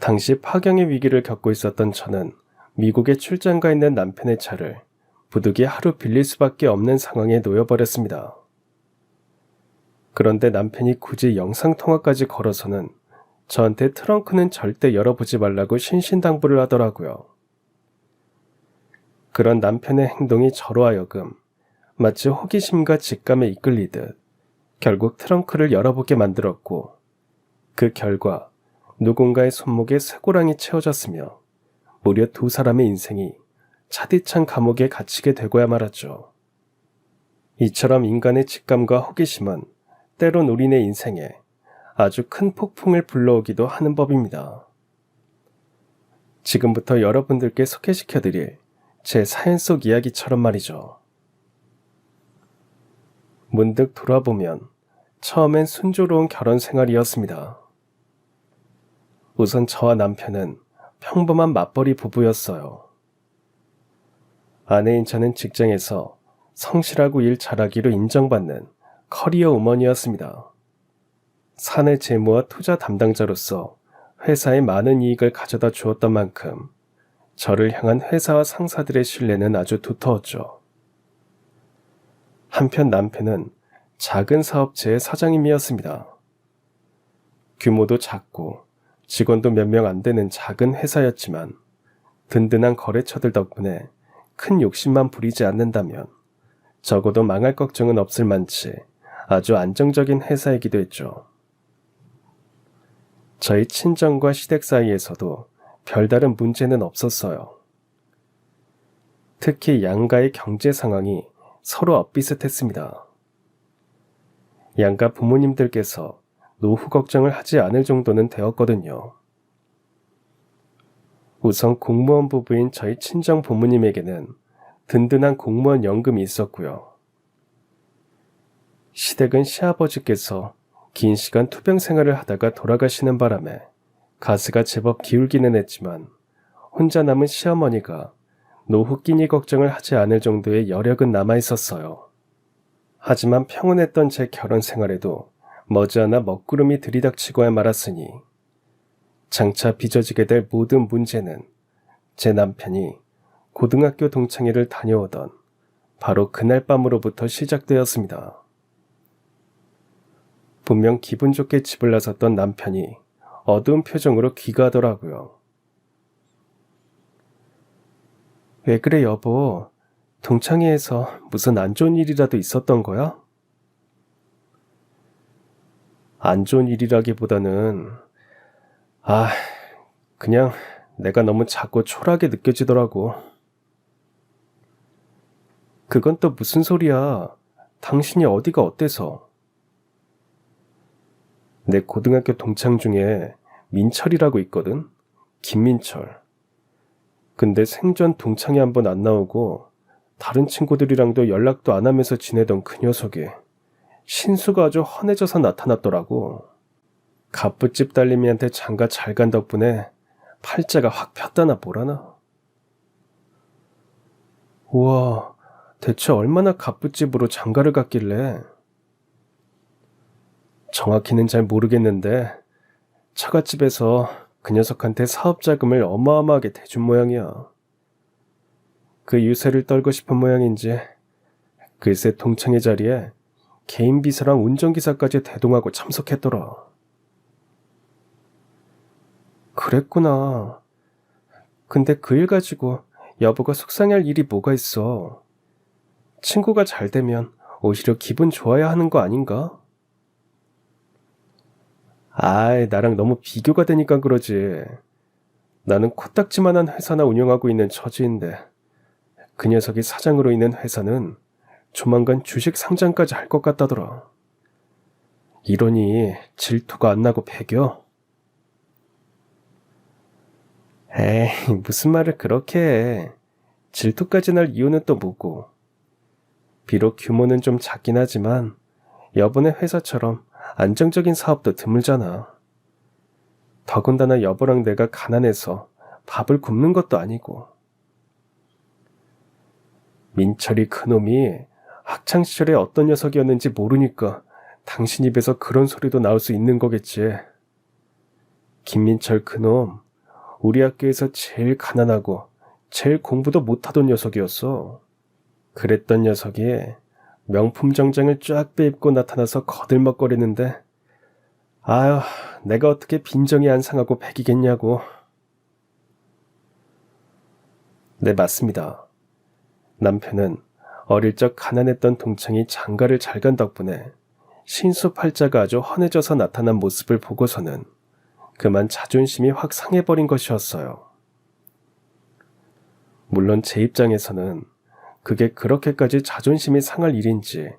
당시 파경의 위기를 겪고 있었던 저는 미국에 출장 가 있는 남편의 차를 부득이 하루 빌릴 수밖에 없는 상황에 놓여버렸습니다. 그런데 남편이 굳이 영상통화까지 걸어서는 저한테 트렁크는 절대 열어보지 말라고 신신당부를 하더라고요. 그런 남편의 행동이 저로 하여금 마치 호기심과 직감에 이끌리듯 결국 트렁크를 열어보게 만들었고, 그 결과 누군가의 손목에 쇠고랑이 채워졌으며 무려 2사람의 인생이 차디찬 감옥에 갇히게 되고야 말았죠. 이처럼 인간의 직감과 호기심은 때론 우리네 인생에 아주 큰 폭풍을 불러오기도 하는 법입니다. 지금부터 여러분들께 소개시켜드릴 제 사연 속 이야기처럼 말이죠. 문득 돌아보면 처음엔 순조로운 결혼 생활이었습니다. 우선 저와 남편은 평범한 맞벌이 부부였어요. 아내인 저는 직장에서 성실하고 일 잘하기로 인정받는 커리어 우먼이었습니다. 사내 재무와 투자 담당자로서 회사에 많은 이익을 가져다 주었던 만큼 저를 향한 회사와 상사들의 신뢰는 아주 두터웠죠. 한편 남편은 작은 사업체의 사장님이었습니다. 규모도 작고 직원도 몇 명 안 되는 작은 회사였지만 든든한 거래처들 덕분에 큰 욕심만 부리지 않는다면 적어도 망할 걱정은 없을 만치 아주 안정적인 회사이기도 했죠. 저희 친정과 시댁 사이에서도 별다른 문제는 없었어요. 특히 양가의 경제 상황이 서로 엇비슷했습니다. 양가 부모님들께서 노후 걱정을 하지 않을 정도는 되었거든요. 우선 공무원 부부인 저희 친정 부모님에게는 든든한 공무원 연금이 있었고요. 시댁은 시아버지께서 긴 시간 투병 생활을 하다가 돌아가시는 바람에 가스가 제법 기울기는 했지만 혼자 남은 시어머니가 노후 끼니 걱정을 하지 않을 정도의 여력은 남아있었어요. 하지만 평온했던 제 결혼 생활에도 머지않아 먹구름이 들이닥치고야 말았으니 장차 빚어지게 될 모든 문제는 제 남편이 고등학교 동창회를 다녀오던 바로 그날 밤으로부터 시작되었습니다. 분명 기분 좋게 집을 나섰던 남편이 어두운 표정으로 귀가하더라고요. 왜 그래 여보? 동창회에서 무슨 안 좋은 일이라도 있었던 거야? 안 좋은 일이라기보다는 그냥 내가 너무 작고 초라하게 느껴지더라고. 그건 또 무슨 소리야? 당신이 어디가 어때서? 내 고등학교 동창 중에 민철이라고 있거든? 김민철. 근데 생전 동창회 한 번 안 나오고 다른 친구들이랑도 연락도 안 하면서 지내던 그 녀석이 신수가 아주 헌해져서 나타났더라고. 갑부집 딸내미한테 장가 잘 간 덕분에 팔자가 확 폈다나 뭐라나. 우와, 대체 얼마나 갑부집으로 장가를 갔길래. 정확히는 잘 모르겠는데 처갓집에서 그 녀석한테 사업 자금을 어마어마하게 대준 모양이야. 그 유세를 떨고 싶은 모양인지 글쎄 동창회 자리에 개인 비서랑 운전기사까지 대동하고 참석했더라. 그랬구나. 근데 그 일 가지고 여보가 속상해할 일이 뭐가 있어. 친구가 잘 되면 오히려 기분 좋아야 하는 거 아닌가? 나랑 너무 비교가 되니까 그러지. 나는 코딱지만한 회사나 운영하고 있는 처지인데 그 녀석이 사장으로 있는 회사는 조만간 주식 상장까지 할 것 같다더라. 이러니 질투가 안 나고 배겨? 무슨 말을 그렇게 해. 질투까지 날 이유는 또 뭐고. 비록 규모는 좀 작긴 하지만 여보네 회사처럼 안정적인 사업도 드물잖아. 더군다나 여보랑 내가 가난해서 밥을 굶는 것도 아니고. 민철이 그놈이 학창시절에 어떤 녀석이었는지 모르니까 당신 입에서 그런 소리도 나올 수 있는 거겠지. 김민철 그놈 우리 학교에서 제일 가난하고 제일 공부도 못하던 녀석이었어. 그랬던 녀석이 명품 정장을 쫙 빼입고 나타나서 거들먹거리는데 아휴, 내가 어떻게 빈정이 안 상하고 배기겠냐고. 네, 맞습니다. 남편은 어릴 적 가난했던 동창이 장가를 잘 간 덕분에 신수팔자가 아주 헌해져서 나타난 모습을 보고서는 그만 자존심이 확 상해버린 것이었어요. 물론 제 입장에서는 그게 그렇게까지 자존심이 상할 일인지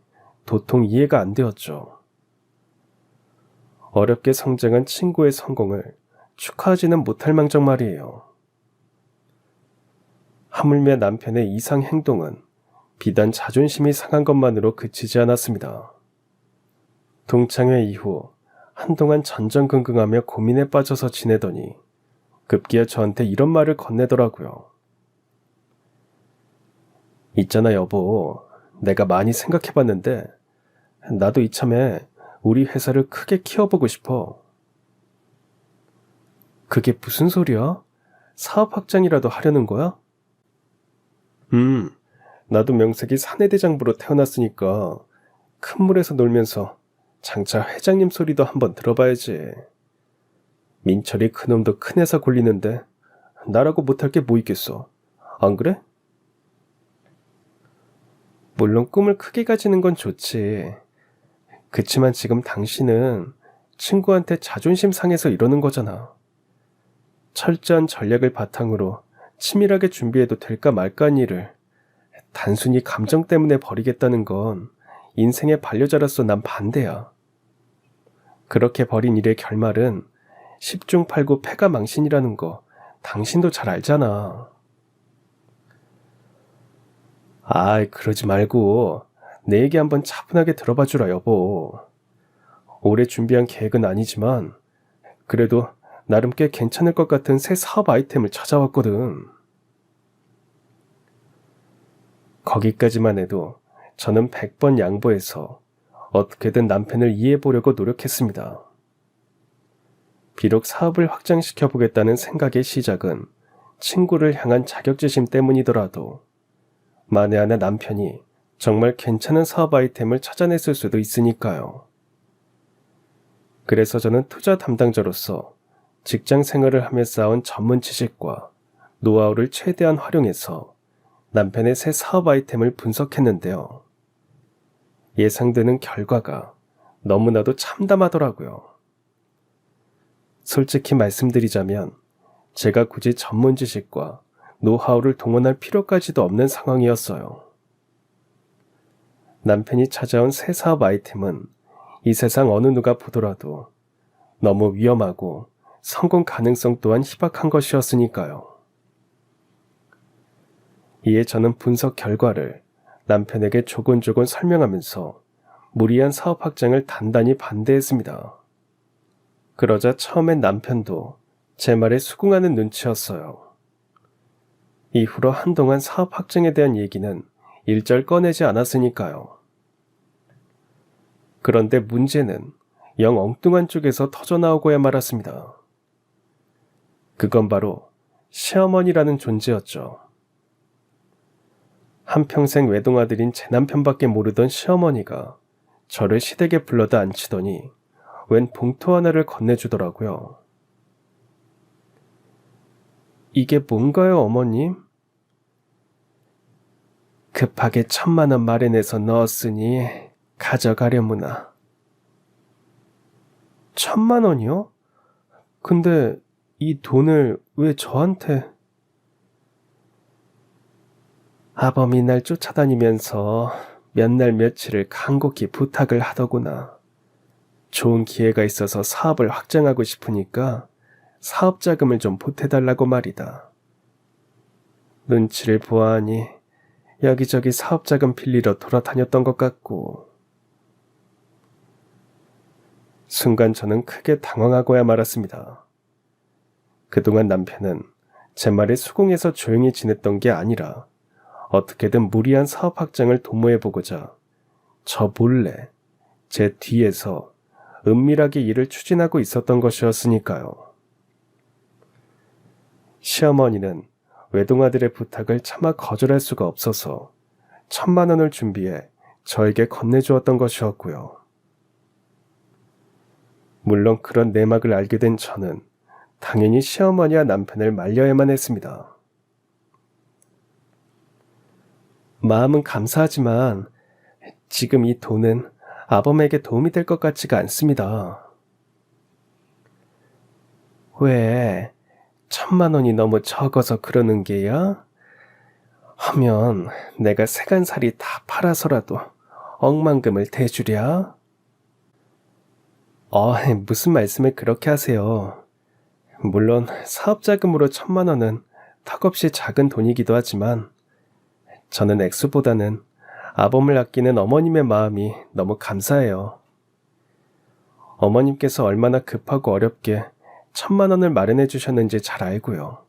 도통 이해가 안 되었죠. 어렵게 성장한 친구의 성공을 축하하지는 못할 망정 말이에요. 하물며 남편의 이상 행동은 비단 자존심이 상한 것만으로 그치지 않았습니다. 동창회 이후 한동안 전전긍긍하며 고민에 빠져서 지내더니 급기야 저한테 이런 말을 건네더라고요. 있잖아 여보, 내가 많이 생각해봤는데 나도 이참에 우리 회사를 크게 키워보고 싶어. 그게 무슨 소리야? 사업 확장이라도 하려는 거야? 나도 명색이 사내대장부로 태어났으니까 큰 물에서 놀면서 장차 회장님 소리도 한번 들어봐야지. 민철이 그놈도 큰 회사 굴리는데 나라고 못할 게 뭐 있겠어. 안 그래? 물론 꿈을 크게 가지는 건 좋지. 그치만 지금 당신은 친구한테 자존심 상해서 이러는 거잖아. 철저한 전략을 바탕으로 치밀하게 준비해도 될까 말까한 일을 단순히 감정 때문에 버리겠다는 건 인생의 반려자로서 난 반대야. 그렇게 벌인 일의 결말은 10중 8구 패가 망신이라는 거 당신도 잘 알잖아. 아이, 그러지 말고 내 얘기 한번 차분하게 들어봐 주라 여보. 오래 준비한 계획은 아니지만 그래도 나름 꽤 괜찮을 것 같은 새 사업 아이템을 찾아왔거든. 거기까지만 해도 저는 100번 양보해서 어떻게든 남편을 이해해보려고 노력했습니다. 비록 사업을 확장시켜보겠다는 생각의 시작은 친구를 향한 자격지심 때문이더라도 만에 하나 남편이 정말 괜찮은 사업 아이템을 찾아냈을 수도 있으니까요. 그래서 저는 투자 담당자로서 직장 생활을 하며 쌓은 전문 지식과 노하우를 최대한 활용해서 남편의 새 사업 아이템을 분석했는데요. 예상되는 결과가 너무나도 참담하더라고요. 솔직히 말씀드리자면 제가 굳이 전문 지식과 노하우를 동원할 필요까지도 없는 상황이었어요. 남편이 찾아온 새 사업 아이템은 이 세상 어느 누가 보더라도 너무 위험하고 성공 가능성 또한 희박한 것이었으니까요. 이에 저는 분석 결과를 남편에게 조곤조곤 설명하면서 무리한 사업 확장을 단단히 반대했습니다. 그러자 처음엔 남편도 제 말에 수긍하는 눈치였어요. 이후로 한동안 사업 확장에 대한 얘기는 일절 꺼내지 않았으니까요. 그런데 문제는 영 엉뚱한 쪽에서 터져나오고야 말았습니다. 그건 바로 시어머니라는 존재였죠. 한평생 외동아들인 제 남편밖에 모르던 시어머니가 저를 시댁에 불러다 앉히더니 웬 봉투 하나를 건네주더라고요. 이게 뭔가요, 어머님? 급하게 1,000만 원 마련해서 넣었으니 가져가려무나. 1,000만 원이요? 근데 이 돈을 왜 저한테... 아범이 날 쫓아다니면서 몇 날 며칠을 간곡히 부탁을 하더구나. 좋은 기회가 있어서 사업을 확장하고 싶으니까 사업 자금을 좀 보태달라고 말이다. 눈치를 보아하니 여기저기 사업 자금 빌리러 돌아다녔던 것 같고. 순간 저는 크게 당황하고야 말았습니다. 그동안 남편은 제 말에 수긍해서 조용히 지냈던 게 아니라 어떻게든 무리한 사업 확장을 도모해보고자 저 몰래 제 뒤에서 은밀하게 일을 추진하고 있었던 것이었으니까요. 시어머니는 외동아들의 부탁을 차마 거절할 수가 없어서 1,000만 원을 준비해 저에게 건네주었던 것이었고요. 물론 그런 내막을 알게 된 저는 당연히 시어머니와 남편을 말려야만 했습니다. 마음은 감사하지만 지금 이 돈은 아범에게 도움이 될 것 같지가 않습니다. 왜? 1,000만 원이 너무 적어서 그러는 게야? 하면 내가 세간살이 다 팔아서라도 억만금을 대주랴? 무슨 말씀을 그렇게 하세요. 물론 사업자금으로 1,000만 원은 턱없이 작은 돈이기도 하지만 저는 액수보다는 아범을 아끼는 어머님의 마음이 너무 감사해요. 어머님께서 얼마나 급하고 어렵게 1,000만 원을 마련해 주셨는지 잘 알고요.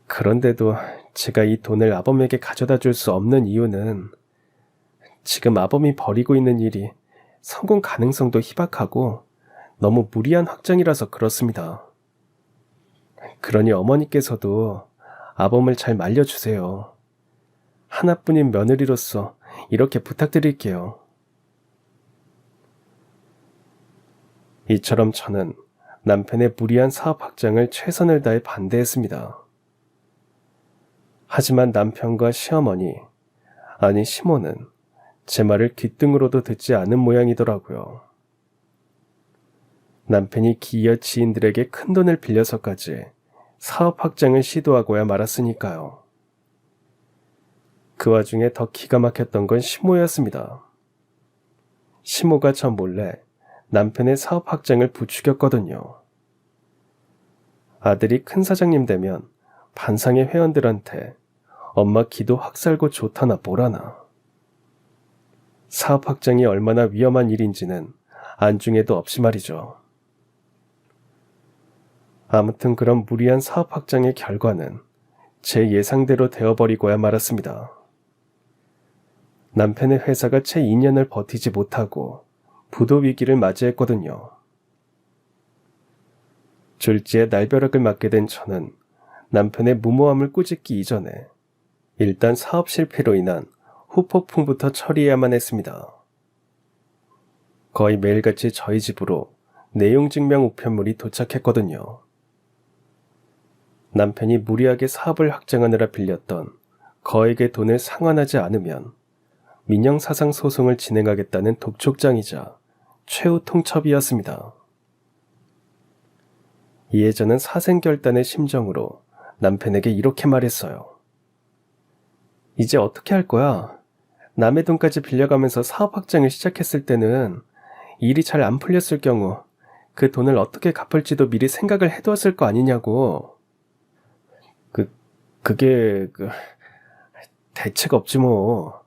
그런데도 제가 이 돈을 아범에게 가져다 줄 수 없는 이유는 지금 아범이 벌이고 있는 일이 성공 가능성도 희박하고 너무 무리한 확정이라서 그렇습니다. 그러니 어머니께서도 아범을 잘 말려주세요. 하나뿐인 며느리로서 이렇게 부탁드릴게요. 이처럼 저는 남편의 무리한 사업 확장을 최선을 다해 반대했습니다. 하지만 남편과 시어머니, 아니 시모는 제 말을 귓등으로도 듣지 않은 모양이더라고요. 남편이 기이어 지인들에게 큰돈을 빌려서까지 사업 확장을 시도하고야 말았으니까요. 그 와중에 더 기가 막혔던 건 시모였습니다. 시모가 저 몰래 남편의 사업 확장을 부추겼거든요. 아들이 큰 사장님 되면 반상의 회원들한테 엄마 기도 확 살고 좋다나 뭐라나. 사업 확장이 얼마나 위험한 일인지는 안중에도 없이 말이죠. 아무튼 그런 무리한 사업 확장의 결과는 제 예상대로 되어버리고야 말았습니다. 남편의 회사가 채 2년을 버티지 못하고 부도 위기를 맞이했거든요. 졸지에 날벼락을 맞게 된 저는 남편의 무모함을 꾸짖기 이전에 일단 사업 실패로 인한 후폭풍부터 처리해야만 했습니다. 거의 매일같이 저희 집으로 내용 증명 우편물이 도착했거든요. 남편이 무리하게 사업을 확장하느라 빌렸던 거액의 돈을 상환하지 않으면 민영사상 소송을 진행하겠다는 독촉장이자 최후 통첩이었습니다. 이에 저는 사생결단의 심정으로 남편에게 이렇게 말했어요. 이제 어떻게 할 거야? 남의 돈까지 빌려가면서 사업 확장을 시작했을 때는 일이 잘 안 풀렸을 경우 그 돈을 어떻게 갚을지도 미리 생각을 해두었을 거 아니냐고. 그게 대책 없지 뭐.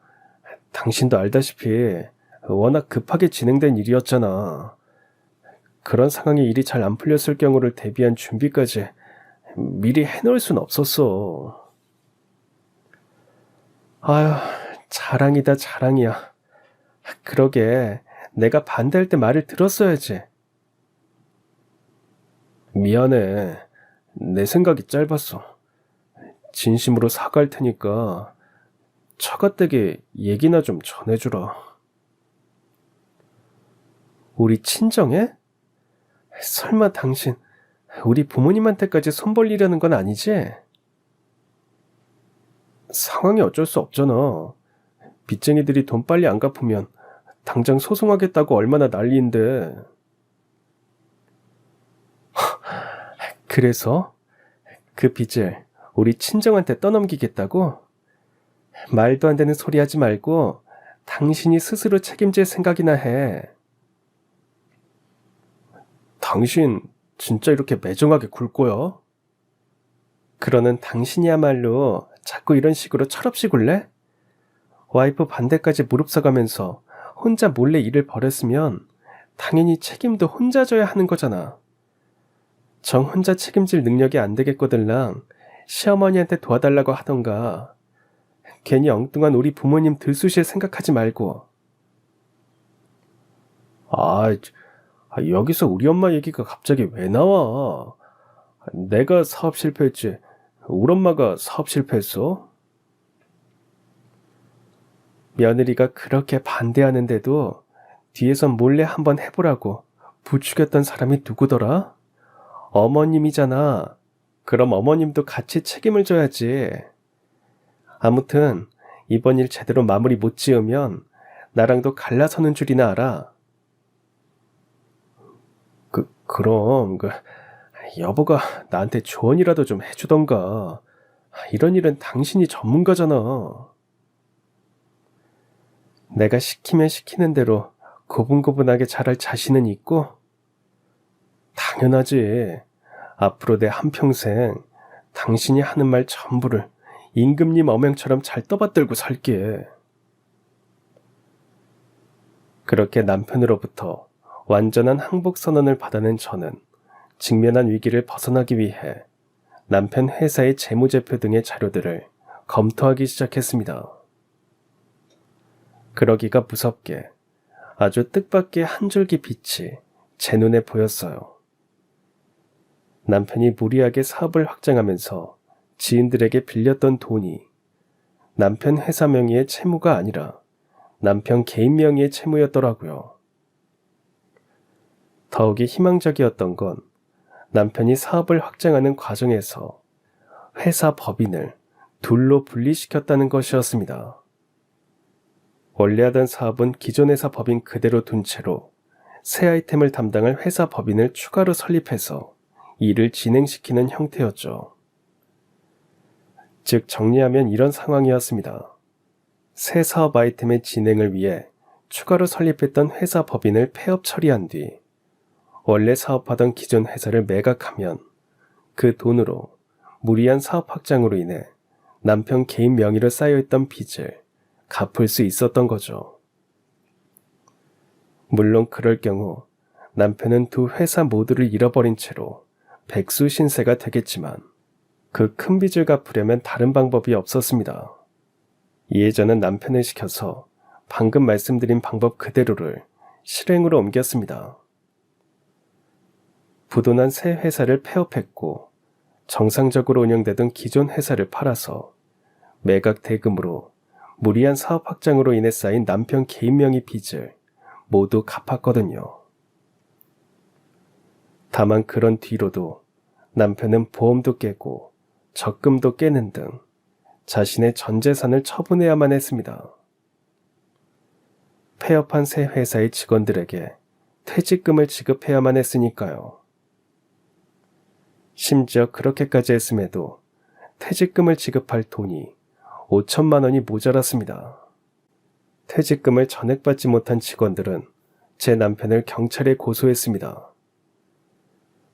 당신도 알다시피 워낙 급하게 진행된 일이었잖아. 그런 상황에 일이 잘 안 풀렸을 경우를 대비한 준비까지 미리 해놓을 순 없었어. 아휴, 자랑이다 자랑이야. 그러게 내가 반대할 때 말을 들었어야지. 미안해. 내 생각이 짧았어. 진심으로 사과할 테니까 처가댁에 얘기나 좀 전해주라. 우리 친정에? 설마 당신 우리 부모님한테까지 손 벌리려는 건 아니지? 상황이 어쩔 수 없잖아. 빚쟁이들이 돈 빨리 안 갚으면 당장 소송하겠다고 얼마나 난리인데. 그래서 그 빚을 우리 친정한테 떠넘기겠다고? 말도 안 되는 소리 하지 말고 당신이 스스로 책임질 생각이나 해. 당신 진짜 이렇게 매정하게 굴 거야? 그러는 당신이야말로 자꾸 이런 식으로 철없이 굴래? 와이프 반대까지 무릎 서가면서 혼자 몰래 일을 벌였으면 당연히 책임도 혼자 져야 하는 거잖아. 정 혼자 책임질 능력이 안 되겠거들랑 시어머니한테 도와달라고 하던가. 괜히 엉뚱한 우리 부모님 들쑤실 생각하지 말고. 여기서 우리 엄마 얘기가 갑자기 왜 나와? 내가 사업 실패했지. 우리 엄마가 사업 실패했어? 며느리가 그렇게 반대하는데도 뒤에서 몰래 한번 해보라고 부추겼던 사람이 누구더라? 어머님이잖아. 그럼 어머님도 같이 책임을 져야지. 아무튼 이번 일 제대로 마무리 못 지으면 나랑도 갈라서는 줄이나 알아. 그럼 여보가 나한테 조언이라도 좀 해주던가. 이런 일은 당신이 전문가잖아. 내가 시키면 시키는 대로 고분고분하게 잘할 자신은 있고? 당연하지. 앞으로 내 한평생 당신이 하는 말 전부를 임금님 어명처럼 잘 떠받들고 살게. 그렇게 남편으로부터 완전한 항복 선언을 받아낸 저는 직면한 위기를 벗어나기 위해 남편 회사의 재무제표 등의 자료들을 검토하기 시작했습니다. 그러기가 무섭게 아주 뜻밖의 한 줄기 빛이 제 눈에 보였어요. 남편이 무리하게 사업을 확장하면서 지인들에게 빌렸던 돈이 남편 회사 명의의 채무가 아니라 남편 개인 명의의 채무였더라고요. 더욱이 희망적이었던 건 남편이 사업을 확장하는 과정에서 회사 법인을 둘로 분리시켰다는 것이었습니다. 원래 하던 사업은 기존 회사 법인 그대로 둔 채로 새 아이템을 담당할 회사 법인을 추가로 설립해서 일을 진행시키는 형태였죠. 즉 정리하면 이런 상황이었습니다. 새 사업 아이템의 진행을 위해 추가로 설립했던 회사 법인을 폐업 처리한 뒤 원래 사업하던 기존 회사를 매각하면 그 돈으로 무리한 사업 확장으로 인해 남편 개인 명의로 쌓여있던 빚을 갚을 수 있었던 거죠. 물론 그럴 경우 남편은 두 회사 모두를 잃어버린 채로 백수신세가 되겠지만 그 큰 빚을 갚으려면 다른 방법이 없었습니다. 이에 저는 남편을 시켜서 방금 말씀드린 방법 그대로를 실행으로 옮겼습니다. 부도난 새 회사를 폐업했고 정상적으로 운영되던 기존 회사를 팔아서 매각 대금으로 무리한 사업 확장으로 인해 쌓인 남편 개인 명의 빚을 모두 갚았거든요. 다만 그런 뒤로도 남편은 보험도 깨고 적금도 깨는 등 자신의 전 재산을 처분해야만 했습니다. 폐업한 새 회사의 직원들에게 퇴직금을 지급해야만 했으니까요. 심지어 그렇게까지 했음에도 퇴직금을 지급할 돈이 5천만 원이 모자랐습니다. 퇴직금을 전액받지 못한 직원들은 제 남편을 경찰에 고소했습니다.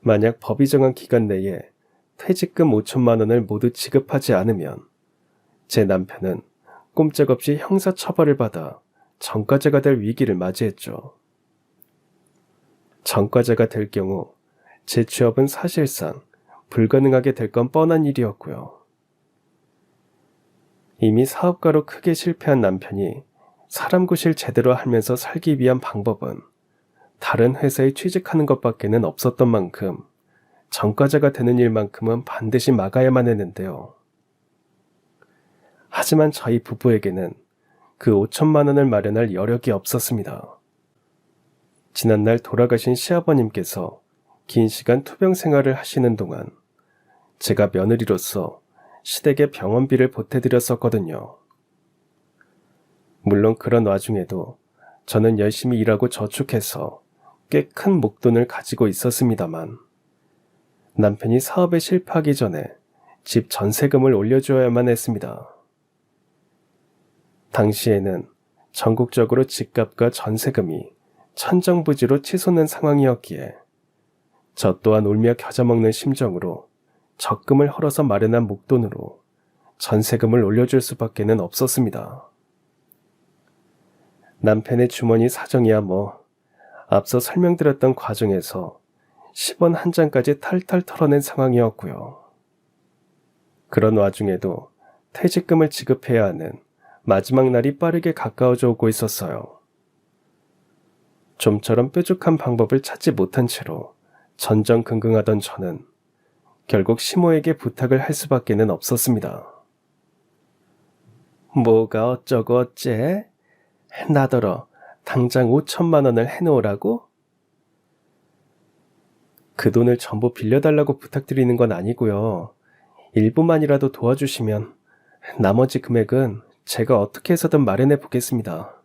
만약 법이 정한 기간 내에 퇴직금 5천만 원을 모두 지급하지 않으면 제 남편은 꼼짝없이 형사처벌을 받아 전과자가 될 위기를 맞이했죠. 전과자가 될 경우 제 취업은 사실상 불가능하게 될 건 뻔한 일이었고요. 이미 사업가로 크게 실패한 남편이 사람 구실 제대로 하면서 살기 위한 방법은 다른 회사에 취직하는 것밖에는 없었던 만큼 전과자가 되는 일만큼은 반드시 막아야만 했는데요. 하지만 저희 부부에게는 그 5천만 원을 마련할 여력이 없었습니다. 지난날 돌아가신 시아버님께서 긴 시간 투병 생활을 하시는 동안 제가 며느리로서 시댁에 병원비를 보태드렸었거든요. 물론 그런 와중에도 저는 열심히 일하고 저축해서 꽤 큰 목돈을 가지고 있었습니다만 남편이 사업에 실패하기 전에 집 전세금을 올려주어야만 했습니다. 당시에는 전국적으로 집값과 전세금이 천정부지로 치솟는 상황이었기에 저 또한 울며 겨자먹는 심정으로 적금을 헐어서 마련한 목돈으로 전세금을 올려줄 수밖에는 없었습니다. 남편의 주머니 사정이야 앞서 설명드렸던 과정에서 10원 한 장까지 탈탈 털어낸 상황이었고요. 그런 와중에도 퇴직금을 지급해야 하는 마지막 날이 빠르게 가까워져 오고 있었어요. 좀처럼 뾰족한 방법을 찾지 못한 채로 전전긍긍하던 저는 결국 시모에게 부탁을 할 수밖에는 없었습니다. 뭐가 어쩌고 어째? 나더러 당장 5천만 원을 해놓으라고? 그 돈을 전부 빌려달라고 부탁드리는 건 아니고요. 일부만이라도 도와주시면 나머지 금액은 제가 어떻게 해서든 마련해 보겠습니다.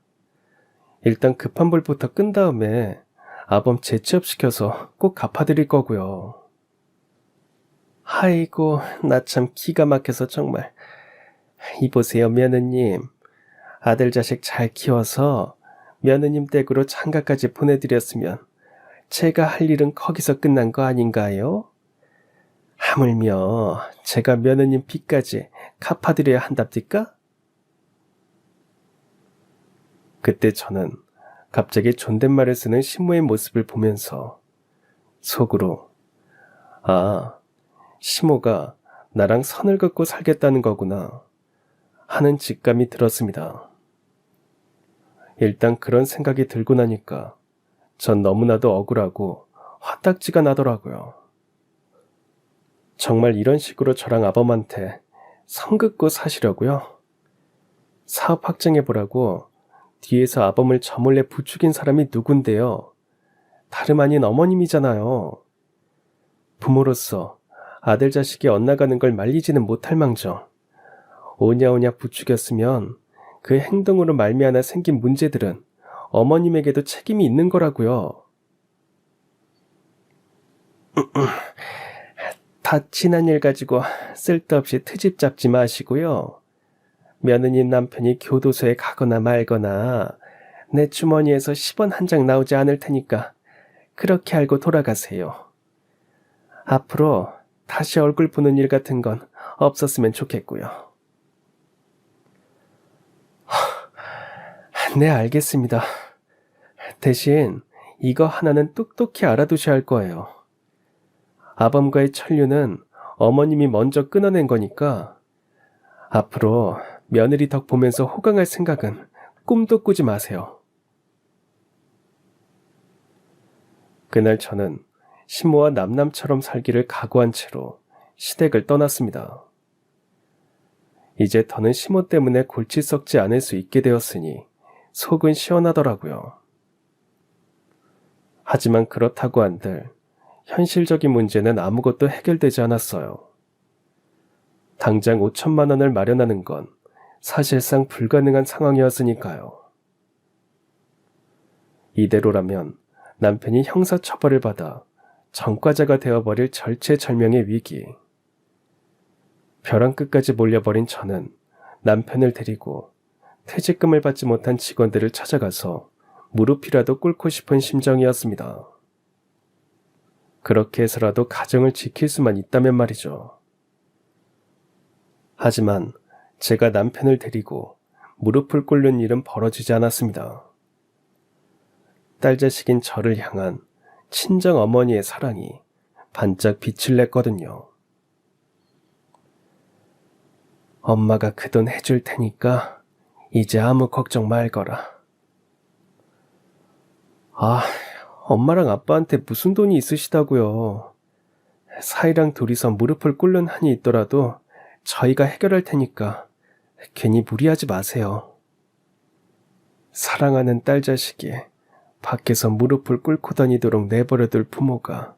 일단 급한 불부터 끈 다음에 아범 재취업시켜서 꼭 갚아드릴 거고요. 아이고, 나 참 기가 막혀서 정말. 이보세요, 며느님. 아들 자식 잘 키워서 며느님 댁으로 장가까지 보내드렸으면 제가 할 일은 거기서 끝난 거 아닌가요? 하물며 제가 며느님 빚까지 갚아드려야 한답니까? 그때 저는 갑자기 존댓말을 쓰는 시모의 모습을 보면서 속으로 시모가 나랑 선을 긋고 살겠다는 거구나 하는 직감이 들었습니다. 일단 그런 생각이 들고 나니까 전 너무나도 억울하고 화딱지가 나더라고요. 정말 이런 식으로 저랑 아범한테 선 긋고 사시려고요? 사업 확장해보라고 뒤에서 아범을 저 몰래 부추긴 사람이 누군데요? 다름 아닌 어머님이잖아요. 부모로서 아들 자식이 엇나가는 걸 말리지는 못할 망정 오냐오냐 부추겼으면 그 행동으로 말미암아 생긴 문제들은 어머님에게도 책임이 있는 거라고요. 다 지난 일 가지고 쓸데없이 트집 잡지 마시고요. 며느님 남편이 교도소에 가거나 말거나 내 주머니에서 10원 한 장 나오지 않을 테니까 그렇게 알고 돌아가세요. 앞으로 다시 얼굴 보는 일 같은 건 없었으면 좋겠고요. 네, 알겠습니다. 대신 이거 하나는 똑똑히 알아두셔야 할 거예요. 아범과의 천류는 어머님이 먼저 끊어낸 거니까 앞으로 며느리 덕 보면서 호강할 생각은 꿈도 꾸지 마세요. 그날 저는 시모와 남남처럼 살기를 각오한 채로 시댁을 떠났습니다. 이제 더는 시모 때문에 골치 썩지 않을 수 있게 되었으니 속은 시원하더라고요. 하지만 그렇다고 한들 현실적인 문제는 아무것도 해결되지 않았어요. 당장 5천만 원을 마련하는 건 사실상 불가능한 상황이었으니까요. 이대로라면 남편이 형사처벌을 받아 전과자가 되어버릴 절체절명의 위기. 벼랑 끝까지 몰려버린 저는 남편을 데리고 퇴직금을 받지 못한 직원들을 찾아가서 무릎이라도 꿇고 싶은 심정이었습니다. 그렇게 해서라도 가정을 지킬 수만 있다면 말이죠. 하지만 제가 남편을 데리고 무릎을 꿇는 일은 벌어지지 않았습니다. 딸 자식인 저를 향한 친정 어머니의 사랑이 반짝 빛을 냈거든요. 엄마가 그 돈 해줄 테니까 이제 아무 걱정 말거라. 엄마랑 아빠한테 무슨 돈이 있으시다고요. 사이랑 둘이서 무릎을 꿇는 한이 있더라도 저희가 해결할 테니까 괜히 무리하지 마세요. 사랑하는 딸 자식이 밖에서 무릎을 꿇고 다니도록 내버려둘 부모가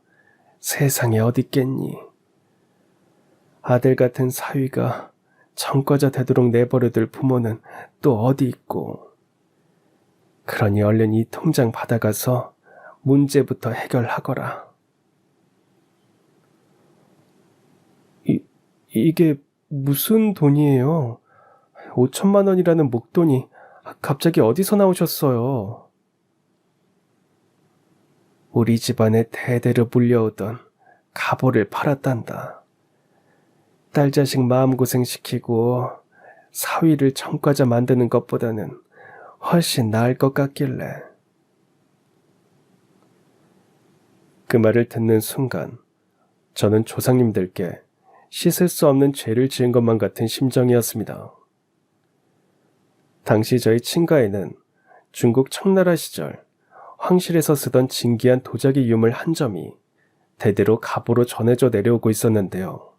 세상에 어딨겠니. 아들 같은 사위가 전과자 되도록 내버려둘 부모는 또 어디 있고. 그러니 얼른 이 통장 받아가서 문제부터 해결하거라. 이게 무슨 돈이에요? 5천만 원이라는 목돈이 갑자기 어디서 나오셨어요? 우리 집안에 대대로 물려오던 가보를 팔았단다. 딸 자식 마음고생시키고 사위를 전과자 만드는 것보다는 훨씬 나을 것 같길래. 그 말을 듣는 순간 저는 조상님들께 씻을 수 없는 죄를 지은 것만 같은 심정이었습니다. 당시 저희 친가에는 중국 청나라 시절 황실에서 쓰던 진기한 도자기 유물 한 점이 대대로 갑오로 전해져 내려오고 있었는데요.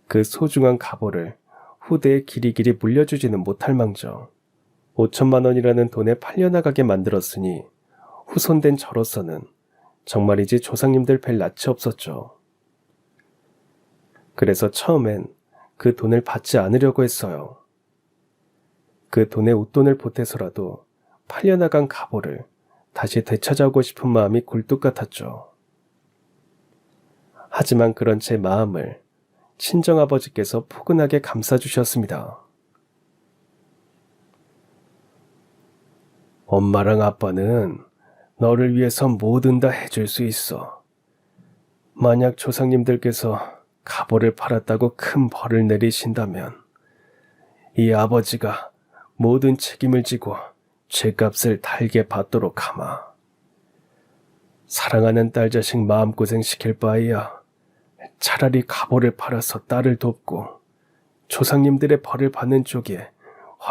그 소중한 갑오를 후대에 길이길이 물려주지는 못할 망정 5천만 원이라는 돈에 팔려나가게 만들었으니 후손된 저로서는 정말이지 조상님들 뵐 낯이 없었죠. 그래서 처음엔 그 돈을 받지 않으려고 했어요. 그 돈에 웃돈을 보태서라도 팔려나간 갑오를 다시 되찾아오고 싶은 마음이 굴뚝 같았죠. 하지만 그런 제 마음을 친정아버지께서 포근하게 감싸주셨습니다. 엄마랑 아빠는 너를 위해서 뭐든 다 해줄 수 있어. 만약 조상님들께서 갑오를 팔았다고 큰 벌을 내리신다면 이 아버지가 모든 책임을 지고 죄값을 달게 받도록 하마. 사랑하는 딸 자식 마음고생 시킬 바에야 차라리 갑오를 팔아서 딸을 돕고 조상님들의 벌을 받는 쪽에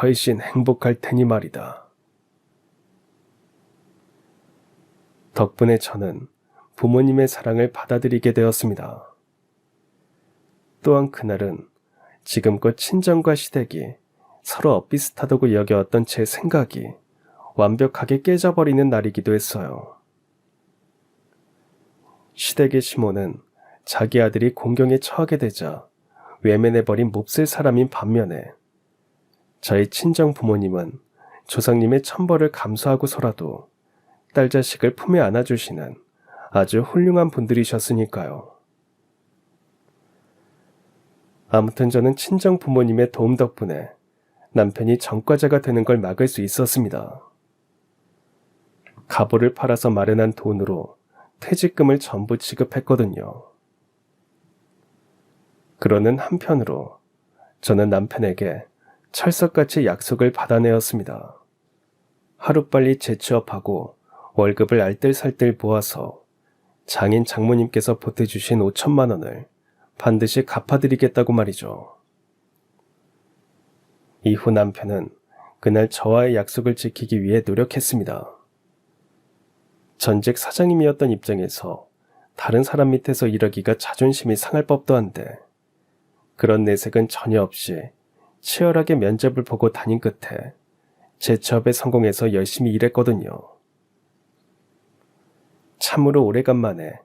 훨씬 행복할 테니 말이다. 덕분에 저는 부모님의 사랑을 받아들이게 되었습니다. 또한 그날은 지금껏 친정과 시댁이 서로 엇비슷하다고 여겨왔던 제 생각이 완벽하게 깨져버리는 날이기도 했어요. 시댁의 시모는 자기 아들이 공경에 처하게 되자 외면해버린 몹쓸 사람인 반면에 저희 친정 부모님은 조상님의 천벌을 감수하고서라도 딸 자식을 품에 안아주시는 아주 훌륭한 분들이셨으니까요. 아무튼 저는 친정 부모님의 도움 덕분에 남편이 전과자가 되는 걸 막을 수 있었습니다. 갑오를 팔아서 마련한 돈으로 퇴직금을 전부 지급했거든요. 그러는 한편으로 저는 남편에게 철석같이 약속을 받아내었습니다. 하루빨리 재취업하고 월급을 알뜰살뜰 모아서 장인 장모님께서 보태주신 5천만 원을 반드시 갚아드리겠다고 말이죠. 이후 남편은 그날 저와의 약속을 지키기 위해 노력했습니다. 전직 사장님이었던 입장에서 다른 사람 밑에서 일하기가 자존심이 상할 법도 한데 그런 내색은 전혀 없이 치열하게 면접을 보고 다닌 끝에 재취업에 성공해서 열심히 일했거든요. 참으로 오래간만에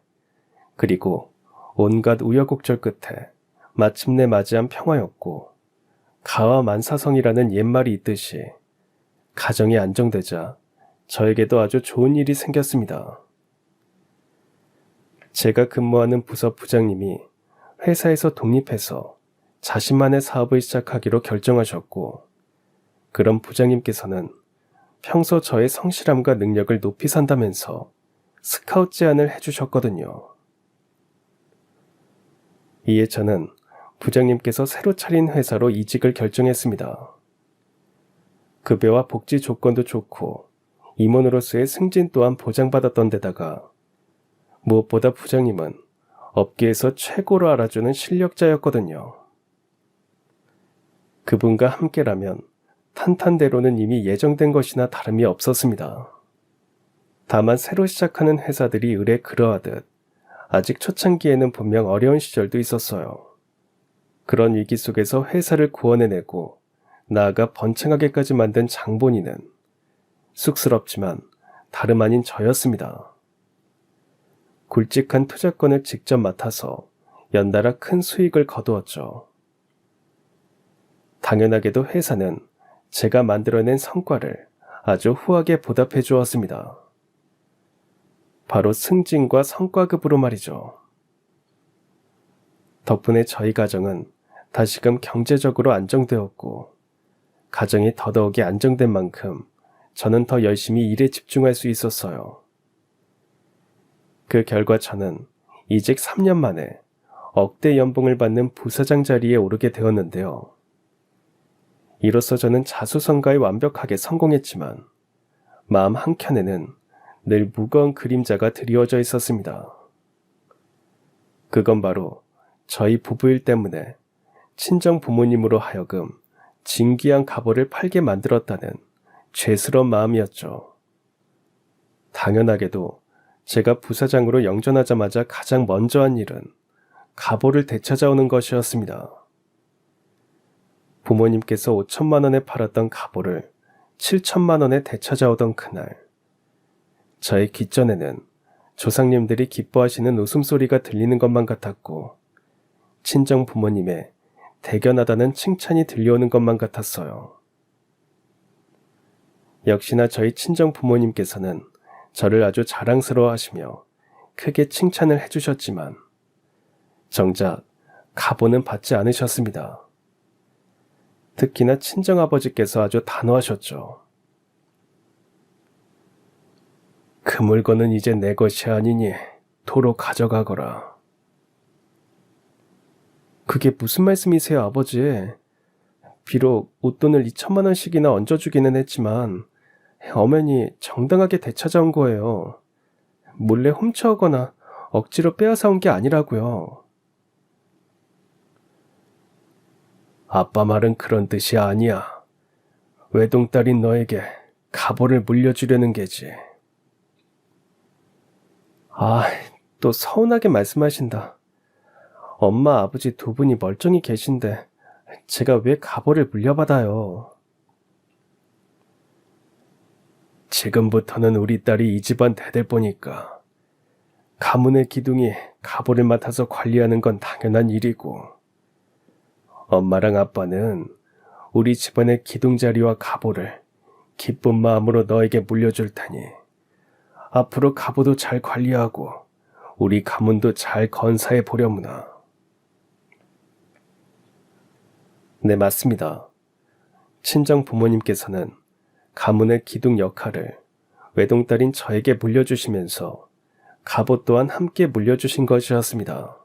그리고 온갖 우여곡절 끝에 마침내 맞이한 평화였고 가와 만사성이라는 옛말이 있듯이 가정이 안정되자 저에게도 아주 좋은 일이 생겼습니다. 제가 근무하는 부서 부장님이 회사에서 독립해서 자신만의 사업을 시작하기로 결정하셨고 그런 부장님께서는 평소 저의 성실함과 능력을 높이 산다면서 스카웃 제안을 해주셨거든요. 이에 저는 부장님께서 새로 차린 회사로 이직을 결정했습니다. 급여와 복지 조건도 좋고 임원으로서의 승진 또한 보장받았던 데다가 무엇보다 부장님은 업계에서 최고로 알아주는 실력자였거든요. 그분과 함께라면 탄탄대로는 이미 예정된 것이나 다름이 없었습니다. 다만 새로 시작하는 회사들이 의례 그러하듯 아직 초창기에는 분명 어려운 시절도 있었어요. 그런 위기 속에서 회사를 구원해내고 나아가 번창하게까지 만든 장본인은 쑥스럽지만 다름 아닌 저였습니다. 굵직한 투자권을 직접 맡아서 연달아 큰 수익을 거두었죠. 당연하게도 회사는 제가 만들어낸 성과를 아주 후하게 보답해 주었습니다. 바로 승진과 성과급으로 말이죠. 덕분에 저희 가정은 다시금 경제적으로 안정되었고 가정이 더더욱이 안정된 만큼 저는 더 열심히 일에 집중할 수 있었어요. 그 결과 저는 이직 3년 만에 억대 연봉을 받는 부사장 자리에 오르게 되었는데요. 이로써 저는 자수성가에 완벽하게 성공했지만 마음 한켠에는 늘 무거운 그림자가 드리워져 있었습니다. 그건 바로 저희 부부 일 때문에 친정 부모님으로 하여금 진귀한 갑오를 팔게 만들었다는 죄스러운 마음이었죠. 당연하게도 제가 부사장으로 영전하자마자 가장 먼저 한 일은 가보를 되찾아오는 것이었습니다. 부모님께서 5천만 원에 팔았던 가보를 7천만 원에 되찾아오던 그날, 저의 귓전에는 조상님들이 기뻐하시는 웃음소리가 들리는 것만 같았고 친정 부모님의 대견하다는 칭찬이 들려오는 것만 같았어요. 역시나 저희 친정 부모님께서는 저를 아주 자랑스러워 하시며 크게 칭찬을 해주셨지만 정작 가보는 받지 않으셨습니다. 특히나 친정아버지께서 아주 단호하셨죠. 그 물건은 이제 내 것이 아니니 도로 가져가거라. 그게 무슨 말씀이세요, 아버지? 비록 웃돈을 2천만 원씩이나 얹어주기는 했지만 엄연히 정당하게 되찾아온 거예요. 몰래 훔쳐오거나 억지로 빼앗아온 게 아니라고요. 아빠 말은 그런 뜻이 아니야. 외동딸인 너에게 가보를 물려주려는 게지. 또 서운하게 말씀하신다. 엄마, 아버지 두 분이 멀쩡히 계신데 제가 왜 가보를 물려받아요? 지금부터는 우리 딸이 이 집안 대대보니까 가문의 기둥이 가보를 맡아서 관리하는 건 당연한 일이고 엄마랑 아빠는 우리 집안의 기둥자리와 가보를 기쁜 마음으로 너에게 물려줄 테니 앞으로 가보도 잘 관리하고 우리 가문도 잘 건사해 보려무나. 네, 맞습니다. 친정 부모님께서는 가문의 기둥 역할을 외동딸인 저에게 물려주시면서 갑옷 또한 함께 물려주신 것이었습니다.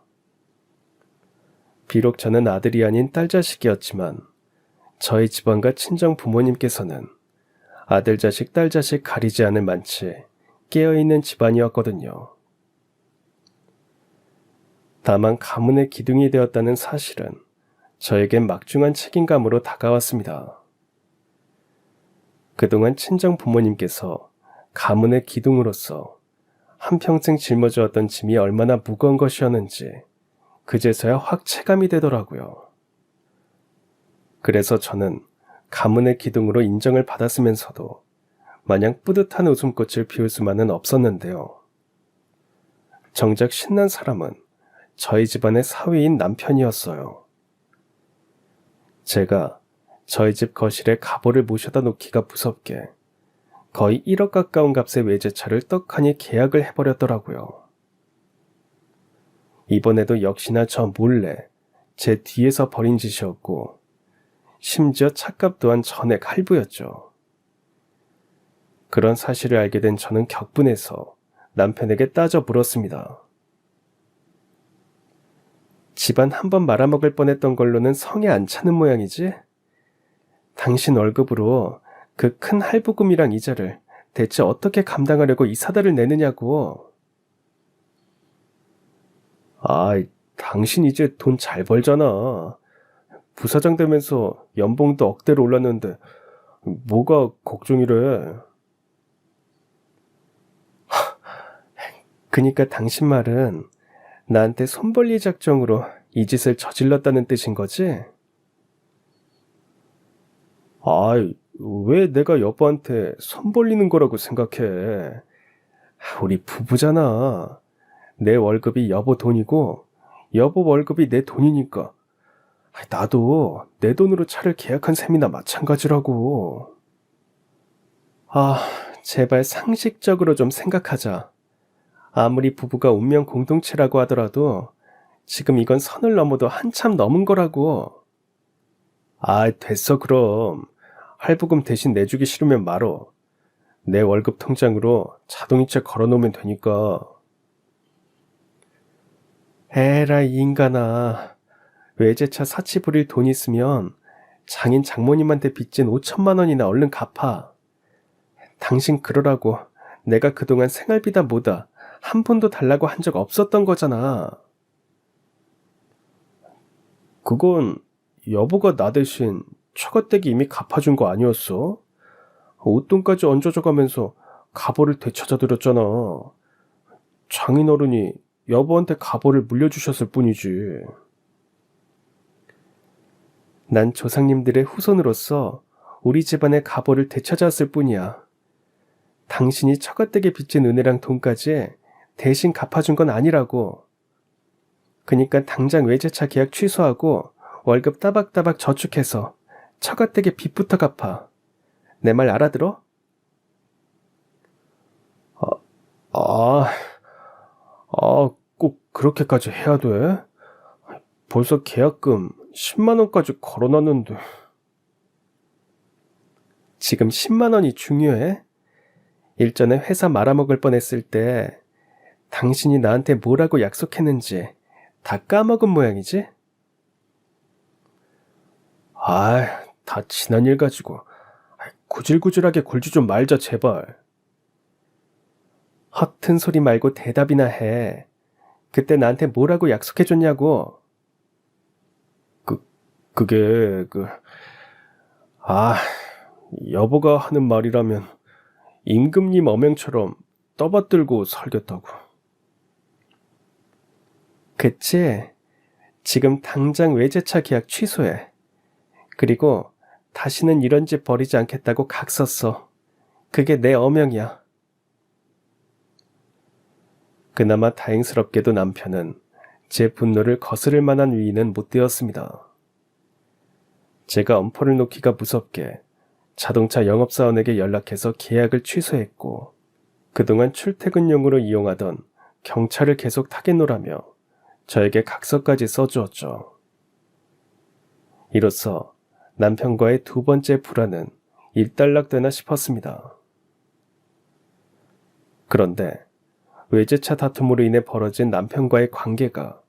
비록 저는 아들이 아닌 딸 자식이었지만 저희 집안과 친정 부모님께서는 아들 자식, 딸 자식 가리지 않을 만치 깨어있는 집안이었거든요. 다만 가문의 기둥이 되었다는 사실은 저에겐 막중한 책임감으로 다가왔습니다. 그동안 친정 부모님께서 가문의 기둥으로서 한평생 짊어져왔던 짐이 얼마나 무거운 것이었는지 그제서야 확 체감이 되더라고요. 그래서 저는 가문의 기둥으로 인정을 받았으면서도 마냥 뿌듯한 웃음꽃을 피울 수만은 없었는데요. 정작 신난 사람은 저희 집안의 사위인 남편이었어요. 제가 저희 집 거실에 가보를 모셔다 놓기가 무섭게 거의 1억 가까운 값의 외제차를 떡하니 계약을 해버렸더라고요. 이번에도 역시나 저 몰래 제 뒤에서 벌인 짓이었고 심지어 차값 또한 전액 할부였죠. 그런 사실을 알게 된 저는 격분해서 남편에게 따져 물었습니다. 집안 한번 말아먹을 뻔했던 걸로는 성에 안 차는 모양이지? 당신 월급으로 그 큰 할부금이랑 이자를 대체 어떻게 감당하려고 이 사다를 내느냐고. 당신 이제 돈 잘 벌잖아. 부사장 되면서 연봉도 억대로 올랐는데 뭐가 걱정이래. 그니까 당신 말은 나한테 손벌리 작정으로 이 짓을 저질렀다는 뜻인 거지? 왜 내가 여보한테 손 벌리는 거라고 생각해? 우리 부부잖아. 내 월급이 여보 돈이고 여보 월급이 내 돈이니까 나도 내 돈으로 차를 계약한 셈이나 마찬가지라고. 제발 상식적으로 좀 생각하자. 아무리 부부가 운명 공동체라고 하더라도 지금 이건 선을 넘어도 한참 넘은 거라고. 됐어 그럼. 할부금 대신 내주기 싫으면 말어. 내 월급 통장으로 자동이체 걸어놓으면 되니까. 에라이 인간아. 외제차 사치 부릴 돈 있으면 장인 장모님한테 빚진 5천만 원이나 얼른 갚아. 당신 그러라고 내가 그동안 생활비다 뭐다 한 푼도 달라고 한 적 없었던 거잖아. 그건 여보가 나 대신 처가댁이 이미 갚아준 거 아니었어? 웃돈까지 얹어줘 가면서 가보를 되찾아드렸잖아. 장인어른이 여보한테 가보를 물려주셨을 뿐이지. 난 조상님들의 후손으로서 우리 집안의 가보를 되찾아왔을 뿐이야. 당신이 처가댁에 빚진 은혜랑 돈까지 대신 갚아준 건 아니라고. 그니까 당장 외제차 계약 취소하고 월급 따박따박 저축해서 처가댁의 빚부터 갚아. 내 말 알아들어? 아, 꼭 그렇게까지 해야 돼? 벌써 계약금 10만 원까지 걸어놨는데. 지금 10만 원이 중요해? 일전에 회사 말아먹을 뻔했을 때 당신이 나한테 뭐라고 약속했는지 다 까먹은 모양이지? 다 지난 일 가지고 구질구질하게 굴지 좀 말자 제발. 허튼 소리 말고 대답이나 해. 그때 나한테 뭐라고 약속해줬냐고. 그게 여보가 하는 말이라면 임금님 어명처럼 떠받들고 살겠다고. 그치? 지금 당장 외제차 계약 취소해. 그리고 다시는 이런 집 버리지 않겠다고 각 썼어. 그게 내 어명이야. 그나마 다행스럽게도 남편은 제 분노를 거스를 만한 위인은 못 되었습니다. 제가 엄포를 놓기가 무섭게 자동차 영업사원에게 연락해서 계약을 취소했고 그동안 출퇴근용으로 이용하던 경차를 계속 타겟노라며 저에게 각서까지 써주었죠. 이로써 남편과의 두 번째 불화는 일단락되나 싶었습니다. 그런데 외제차 다툼으로 인해 벌어진 남편과의 관계가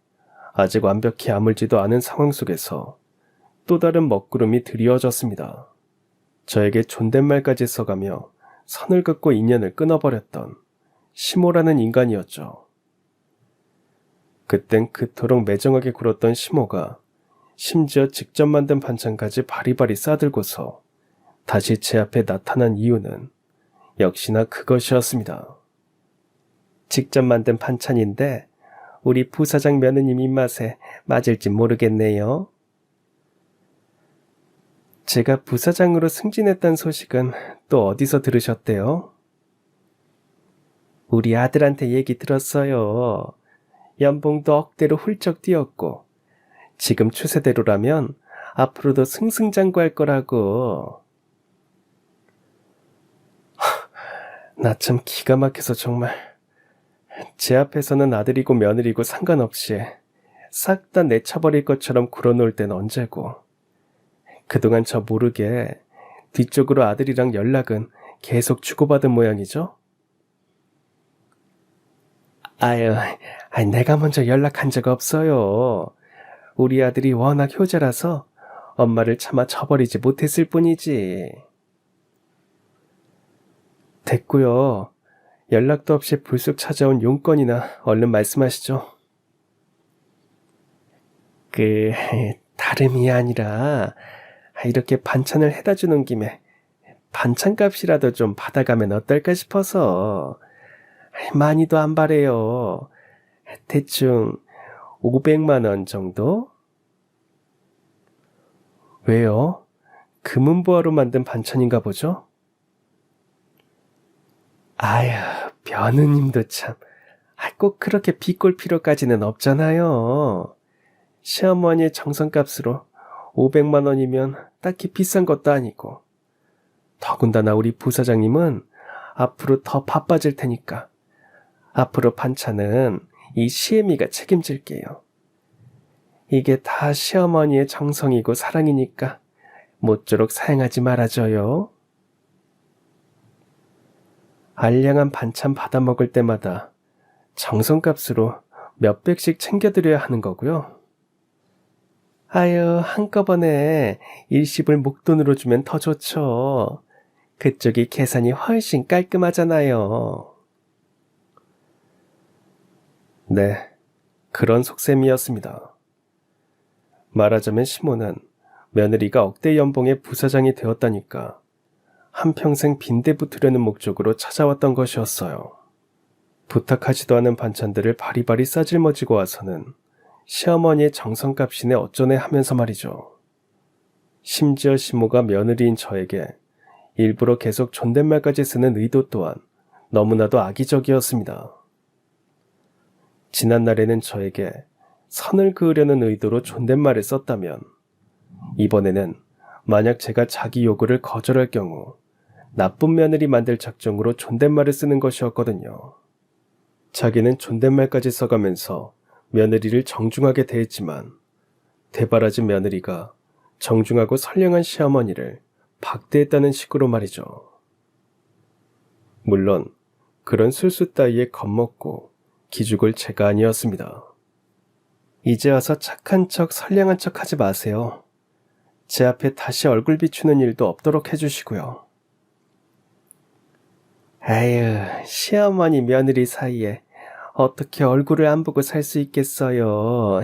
아직 완벽히 아물지도 않은 상황 속에서 또 다른 먹구름이 드리워졌습니다. 저에게 존댓말까지 써가며 선을 긋고 인연을 끊어버렸던 시모라는 인간이었죠. 그땐 그토록 매정하게 굴었던 시모가 심지어 직접 만든 반찬까지 바리바리 싸들고서 다시 제 앞에 나타난 이유는 역시나 그것이었습니다. 직접 만든 반찬인데 우리 부사장 며느님 입맛에 맞을지 모르겠네요. 제가 부사장으로 승진했다는 소식은 또 어디서 들으셨대요? 우리 아들한테 얘기 들었어요. 연봉도 억대로 훌쩍 뛰었고 지금 추세대로라면 앞으로도 승승장구할 거라고. 나 참 기가 막혀서 정말. 제 앞에서는 아들이고 며느리고 상관없이 싹 다 내쳐버릴 것처럼 굴어놓을 땐 언제고. 그동안 저 모르게 뒤쪽으로 아들이랑 연락은 계속 주고받은 모양이죠? 내가 먼저 연락한 적 없어요. 우리 아들이 워낙 효자라서 엄마를 차마 쳐버리지 못했을 뿐이지. 됐고요. 연락도 없이 불쑥 찾아온 용건이나 얼른 말씀하시죠. 다름이 아니라 이렇게 반찬을 해다 주는 김에 반찬값이라도 좀 받아가면 어떨까 싶어서. 많이도 안 바래요. 대충 500만 원 정도? 왜요? 금은보화로 만든 반찬인가 보죠? 며느님도 참. 꼭 그렇게 비꼴 필요까지는 없잖아요. 시어머니의 정성값으로 500만 원이면 딱히 비싼 것도 아니고. 더군다나 우리 부사장님은 앞으로 더 바빠질 테니까. 앞으로 반찬은 이 시애미가 책임질게요. 이게 다 시어머니의 정성이고 사랑이니까 모쪼록 사양하지 말아줘요. 알량한 반찬 받아 먹을 때마다 정성값으로 몇백씩 챙겨드려야 하는 거고요. 한꺼번에 일십을 목돈으로 주면 더 좋죠. 그쪽이 계산이 훨씬 깔끔하잖아요. 네, 그런 속셈이었습니다. 말하자면 시모는 며느리가 억대 연봉의 부사장이 되었다니까 한평생 빈대붙으려는 목적으로 찾아왔던 것이었어요. 부탁하지도 않은 반찬들을 바리바리 싸질머지고 와서는 시어머니의 정성값이네 어쩌네 하면서 말이죠. 심지어 시모가 며느리인 저에게 일부러 계속 존댓말까지 쓰는 의도 또한 너무나도 악의적이었습니다. 지난날에는 저에게 선을 그으려는 의도로 존댓말을 썼다면 이번에는 만약 제가 자기 요구를 거절할 경우 나쁜 며느리 만들 작정으로 존댓말을 쓰는 것이었거든요. 자기는 존댓말까지 써가면서 며느리를 정중하게 대했지만 대바라진 며느리가 정중하고 선량한 시어머니를 박대했다는 식으로 말이죠. 물론 그런 술수 따위에 겁먹고 기죽을 제가 아니었습니다. 이제 와서 착한 척 선량한 척 하지 마세요. 제 앞에 다시 얼굴 비추는 일도 없도록 해주시고요. 아유, 시어머니 며느리 사이에 어떻게 얼굴을 안 보고 살 수 있겠어요.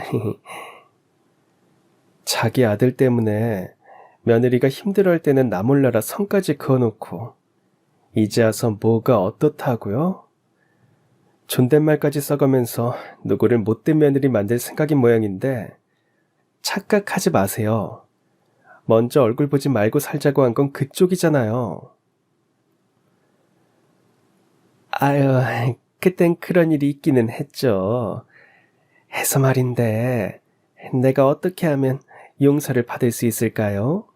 자기 아들 때문에 며느리가 힘들어할 때는 나 몰라라 성까지 그어놓고 이제 와서 뭐가 어떻다고요? 존댓말까지 써가면서 누구를 못된 며느리 만들 생각인 모양인데 착각하지 마세요. 먼저 얼굴 보지 말고 살자고 한 건 그쪽이잖아요. 아유, 그땐 그런 일이 있기는 했죠. 해서 말인데 내가 어떻게 하면 용서를 받을 수 있을까요?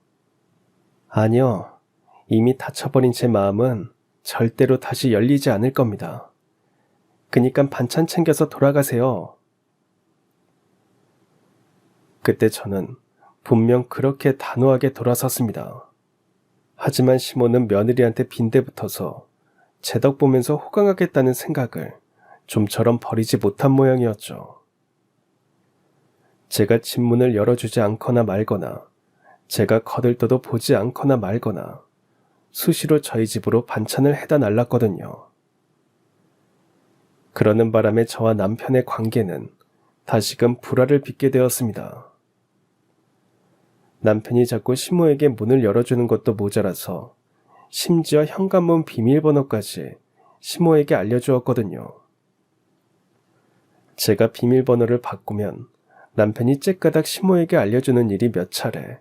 아니요. 이미 다쳐버린 제 마음은 절대로 다시 열리지 않을 겁니다. 그니까 반찬 챙겨서 돌아가세요. 그때 저는 분명 그렇게 단호하게 돌아섰습니다. 하지만 시모는 며느리한테 빈대붙어서 제 덕 보면서 호강하겠다는 생각을 좀처럼 버리지 못한 모양이었죠. 제가 집문을 열어주지 않거나 말거나 제가 거들떠도 보지 않거나 말거나 수시로 저희 집으로 반찬을 해다 날랐거든요. 그러는 바람에 저와 남편의 관계는 다시금 불화를 빚게 되었습니다. 남편이 자꾸 시모에게 문을 열어주는 것도 모자라서 심지어 현관문 비밀번호까지 시모에게 알려주었거든요. 제가 비밀번호를 바꾸면 남편이 째까닥 시모에게 알려주는 일이 몇 차례.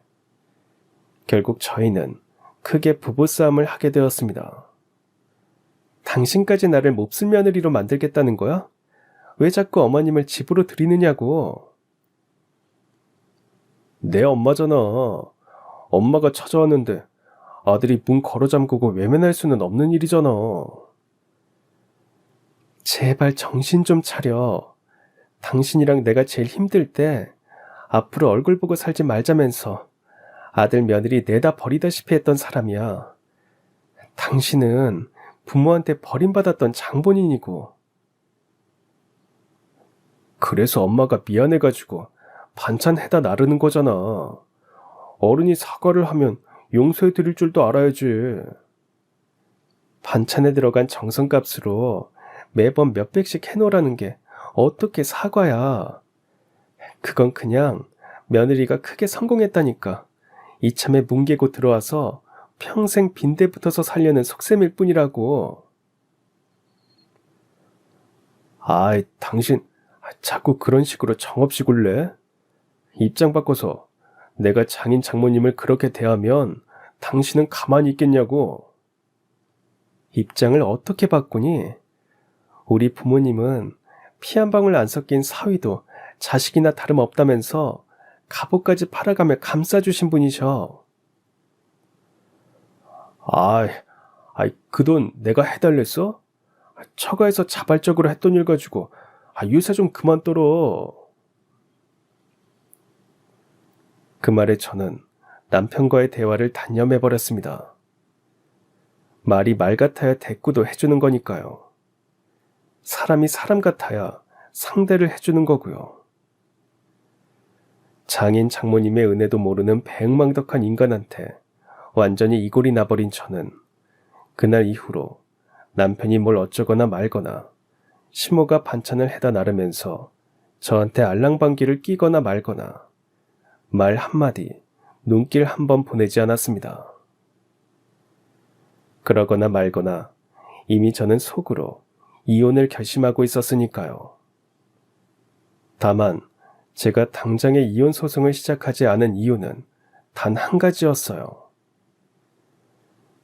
결국 저희는 크게 부부싸움을 하게 되었습니다. 당신까지 나를 몹쓸 며느리로 만들겠다는 거야? 왜 자꾸 어머님을 집으로 들이느냐고. 내 엄마잖아. 엄마가 찾아왔는데 아들이 문 걸어 잠그고 외면할 수는 없는 일이잖아. 제발 정신 좀 차려. 당신이랑 내가 제일 힘들 때 앞으로 얼굴 보고 살지 말자면서 아들 며느리 내다 버리다시피 했던 사람이야. 당신은 부모한테 버림받았던 장본인이고. 그래서 엄마가 미안해가지고 반찬 해다 나르는 거잖아. 어른이 사과를 하면 용서해 드릴 줄도 알아야지. 반찬에 들어간 정성값으로 매번 몇백씩 해놓으라는 게 어떻게 사과야. 그건 그냥 며느리가 크게 성공했다니까 이참에 뭉개고 들어와서 평생 빈대 붙어서 살려는 속셈일 뿐이라고. 아이, 당신 자꾸 그런 식으로 정없이 굴래? 입장 바꿔서 내가 장인 장모님을 그렇게 대하면 당신은 가만히 있겠냐고. 입장을 어떻게 바꾸니? 우리 부모님은 피 한 방울 안 섞인 사위도 자식이나 다름없다면서 갑옷까지 팔아가며 감싸주신 분이셔. 그 돈 내가 해달랬어? 처가에서 자발적으로 했던 일 가지고 유세 좀 그만 떨어. 그 말에 저는 남편과의 대화를 단념해버렸습니다. 말이 말 같아야 대꾸도 해주는 거니까요. 사람이 사람 같아야 상대를 해주는 거고요. 장인 장모님의 은혜도 모르는 배은망덕한 인간한테 완전히 이골이 나버린 저는 그날 이후로 남편이 뭘 어쩌거나 말거나 시모가 반찬을 해다 나르면서 저한테 알랑방귀를 끼거나 말거나 말 한마디, 눈길 한 번 보내지 않았습니다. 그러거나 말거나 이미 저는 속으로 이혼을 결심하고 있었으니까요. 다만 제가 당장에 이혼 소송을 시작하지 않은 이유는 단 한 가지였어요.